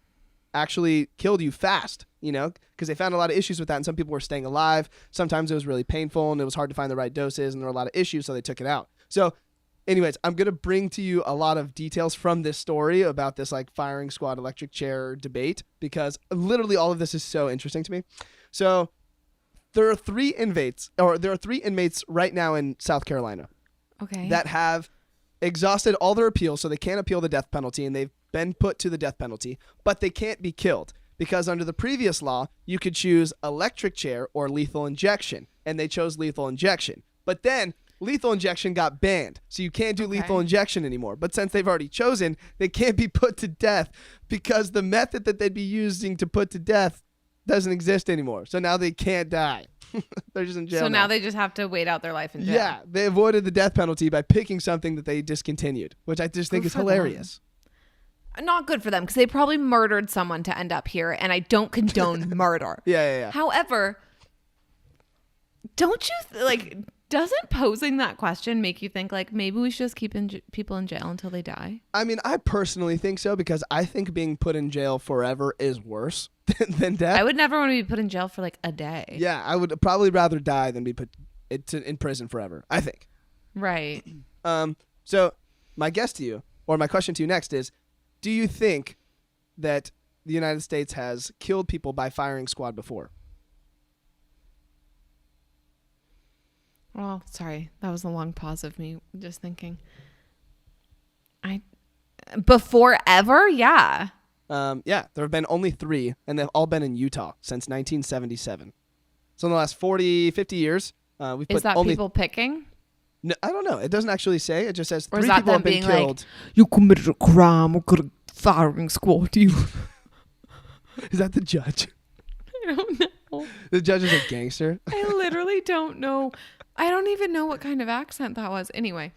Speaker 2: actually killed you fast, because they found a lot of issues with that and some people were staying alive. Sometimes it was really painful and it was hard to find the right doses and there were a lot of issues, so they took it out. So anyways, I'm going to bring to you a lot of details from this story about this like firing squad electric chair debate because literally all of this is so interesting to me. So there are three inmates right now in South Carolina that have exhausted all their appeals, so they can't appeal the death penalty and they've been put to the death penalty, but they can't be killed because under the previous law, you could choose electric chair or lethal injection, and they chose lethal injection. But then lethal injection got banned, so you can't do lethal injection anymore. But since they've already chosen, they can't be put to death because the method that they'd be using to put to death doesn't exist anymore. So now they can't die. They're just in jail.
Speaker 1: So now they just have to wait out their life in jail.
Speaker 2: Yeah, they avoided the death penalty by picking something that they discontinued, which I just think is hilarious.
Speaker 1: Not good for them because they probably murdered someone to end up here, and I don't condone murder.
Speaker 2: Yeah.
Speaker 1: However, don't you doesn't posing that question make you think like maybe we should just keep people in jail until they die?
Speaker 2: I mean, I personally think so because I think being put in jail forever is worse than death.
Speaker 1: I would never want to be put in jail for like a day.
Speaker 2: Yeah, I would probably rather die than be put in prison forever, I think.
Speaker 1: Right.
Speaker 2: So my question to you next is, do you think that the United States has killed people by firing squad before?
Speaker 1: Oh, sorry. That was a long pause of me just thinking. Before ever? Yeah.
Speaker 2: Yeah, there have been only 3, and they've all been in Utah since 1977. So in the last 40, 50 years, we've put
Speaker 1: Is that
Speaker 2: only
Speaker 1: people picking?
Speaker 2: No, I don't know. It doesn't actually say. It just says 3
Speaker 1: people
Speaker 2: have been killed.
Speaker 1: Like, you committed a crime. We're going to firing squad you.
Speaker 2: Is that the judge?
Speaker 1: I don't know.
Speaker 2: The judge is a gangster.
Speaker 1: I literally don't know. I don't even know what kind of accent that was. Anyway.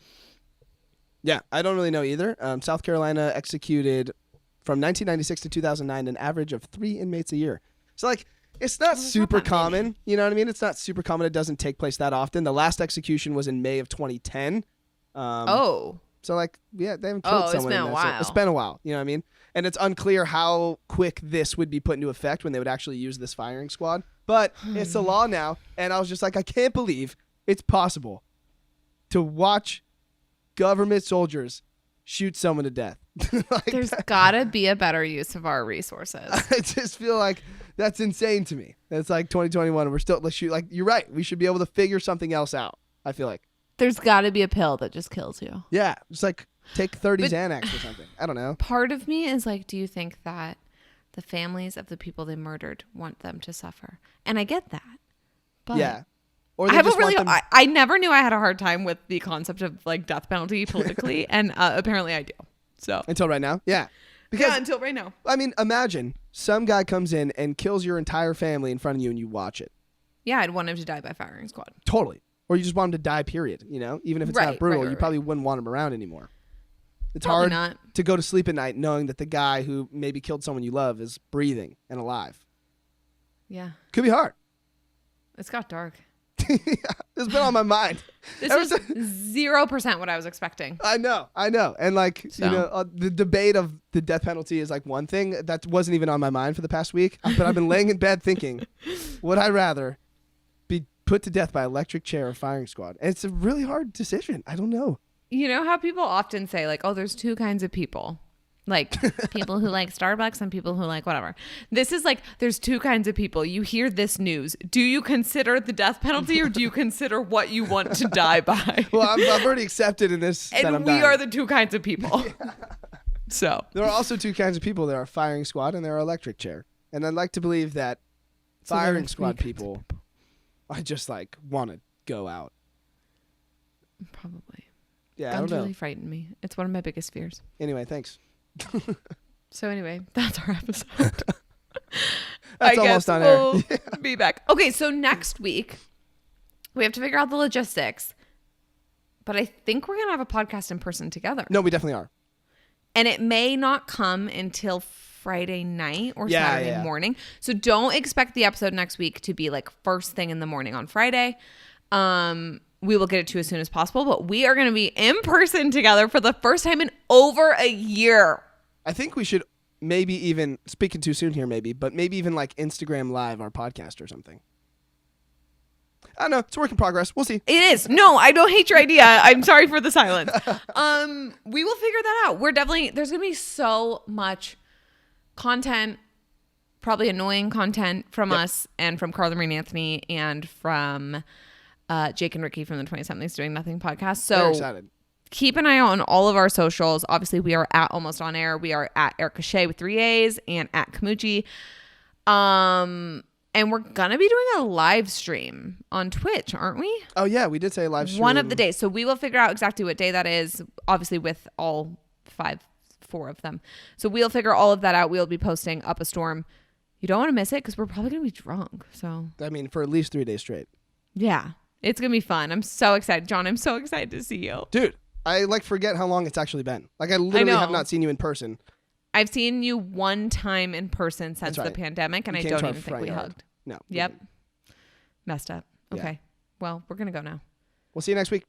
Speaker 2: Yeah, I don't really know either. South Carolina executed from 1996 to 2009 an average of 3 inmates a year. So like, it's not super common. You know what I mean? It's not super common. It doesn't take place that often. The last execution was in May of 2010. So like, yeah, they haven't killed someone.
Speaker 1: It's been a while.
Speaker 2: So it's been a while. You know what I mean? And it's unclear how quick this would be put into effect when they would actually use this firing squad. But it's the law now. And I was just like, I can't believe it's possible to watch government soldiers shoot someone to death.
Speaker 1: There's gotta be a better use of our resources.
Speaker 2: I just feel like that's insane to me. It's like 2021 and we're still like you're right. We should be able to figure something else out. I feel like
Speaker 1: there's gotta be a pill that just kills you.
Speaker 2: Yeah, just like take 30 Xanax or something. I don't know.
Speaker 1: Part of me is like, do you think that the families of the people they murdered want them to suffer? And I get that. But
Speaker 2: yeah.
Speaker 1: Or I never knew I had a hard time with the concept of like death penalty politically, and apparently I do. So
Speaker 2: until right now, yeah. Because,
Speaker 1: until right now.
Speaker 2: I mean, imagine some guy comes in and kills your entire family in front of you, and you watch it.
Speaker 1: Yeah, I'd want him to die by firing squad.
Speaker 2: Totally. Or you just want him to die. Period. You know, even if it's not brutal, you probably wouldn't want him around anymore. It's
Speaker 1: probably
Speaker 2: hard to go to sleep at night knowing that the guy who maybe killed someone you love is breathing and alive.
Speaker 1: Yeah,
Speaker 2: could be hard.
Speaker 1: It's got dark.
Speaker 2: It's been on my mind.
Speaker 1: This is 0% what I was expecting.
Speaker 2: I know. And like, you know, the debate of the death penalty is like one thing that wasn't even on my mind for the past week. But I've been laying in bed thinking, would I rather be put to death by electric chair or firing squad? And it's a really hard decision. I don't know.
Speaker 1: You know how people often say like, oh, there's 2 kinds of people. Like people who like Starbucks and people who like whatever. This is like, there's 2 kinds of people. You hear this news. Do you consider the death penalty or do you consider what you want to die by?
Speaker 2: Well, I've already accepted in this.
Speaker 1: And
Speaker 2: that I'm
Speaker 1: we
Speaker 2: dying.
Speaker 1: are the 2 kinds of people. Yeah. So
Speaker 2: there are also 2 kinds of people. There are firing squad and there are electric chair. And I'd like to believe that firing squad people, I just like want to go out.
Speaker 1: Probably.
Speaker 2: Yeah,
Speaker 1: Guns
Speaker 2: I don't know.
Speaker 1: Really frighten me. It's one of my biggest fears.
Speaker 2: Anyway, thanks.
Speaker 1: So anyway, that's our episode.
Speaker 2: That's almost on air.
Speaker 1: Be back. Okay, so next week We have to figure out the logistics. But I think we're going to have a podcast in person together.
Speaker 2: No, we definitely are.
Speaker 1: And it may not come until Friday night or Saturday morning. So don't expect the episode next week to be like first thing in the morning on Friday. We will get it to you as soon as possible. But we are going to be in person together for the first time in over a year.
Speaker 2: I think we should maybe even, speaking too soon here maybe, but maybe even like Instagram Live our podcast or something. I don't know. It's a work in progress. We'll see.
Speaker 1: It is. No, I don't hate your idea. I'm sorry for the silence. We will figure that out. There's going to be so much content, probably annoying content from us and from Carla Marie Anthony and from Jake and Ricky from the 20-somethings Doing Nothing podcast. So
Speaker 2: very excited.
Speaker 1: Keep an eye out on all of our socials. Obviously, we are at Almost On Air. We are at Erica Shea with 3 A's and at Kamuchi. And we're going to be doing a live stream on Twitch, aren't we?
Speaker 2: Oh, yeah. We did say live stream.
Speaker 1: One of the days. So we will figure out exactly what day that is, obviously with all 4 of them. So we'll figure all of that out. We'll be posting Up a Storm. You don't want to miss it because we're probably going to be drunk. So
Speaker 2: I mean, for at least 3 days straight.
Speaker 1: Yeah. It's going to be fun. I'm so excited. John, I'm so excited to see you.
Speaker 2: Dude, I forget how long it's actually been. I literally have not seen you in person.
Speaker 1: I've seen you one time in person since the pandemic, and I don't even think we hugged.
Speaker 2: No.
Speaker 1: Yep. Messed up. Okay.
Speaker 2: Yeah.
Speaker 1: Well, we're going to go now.
Speaker 2: We'll see you next week.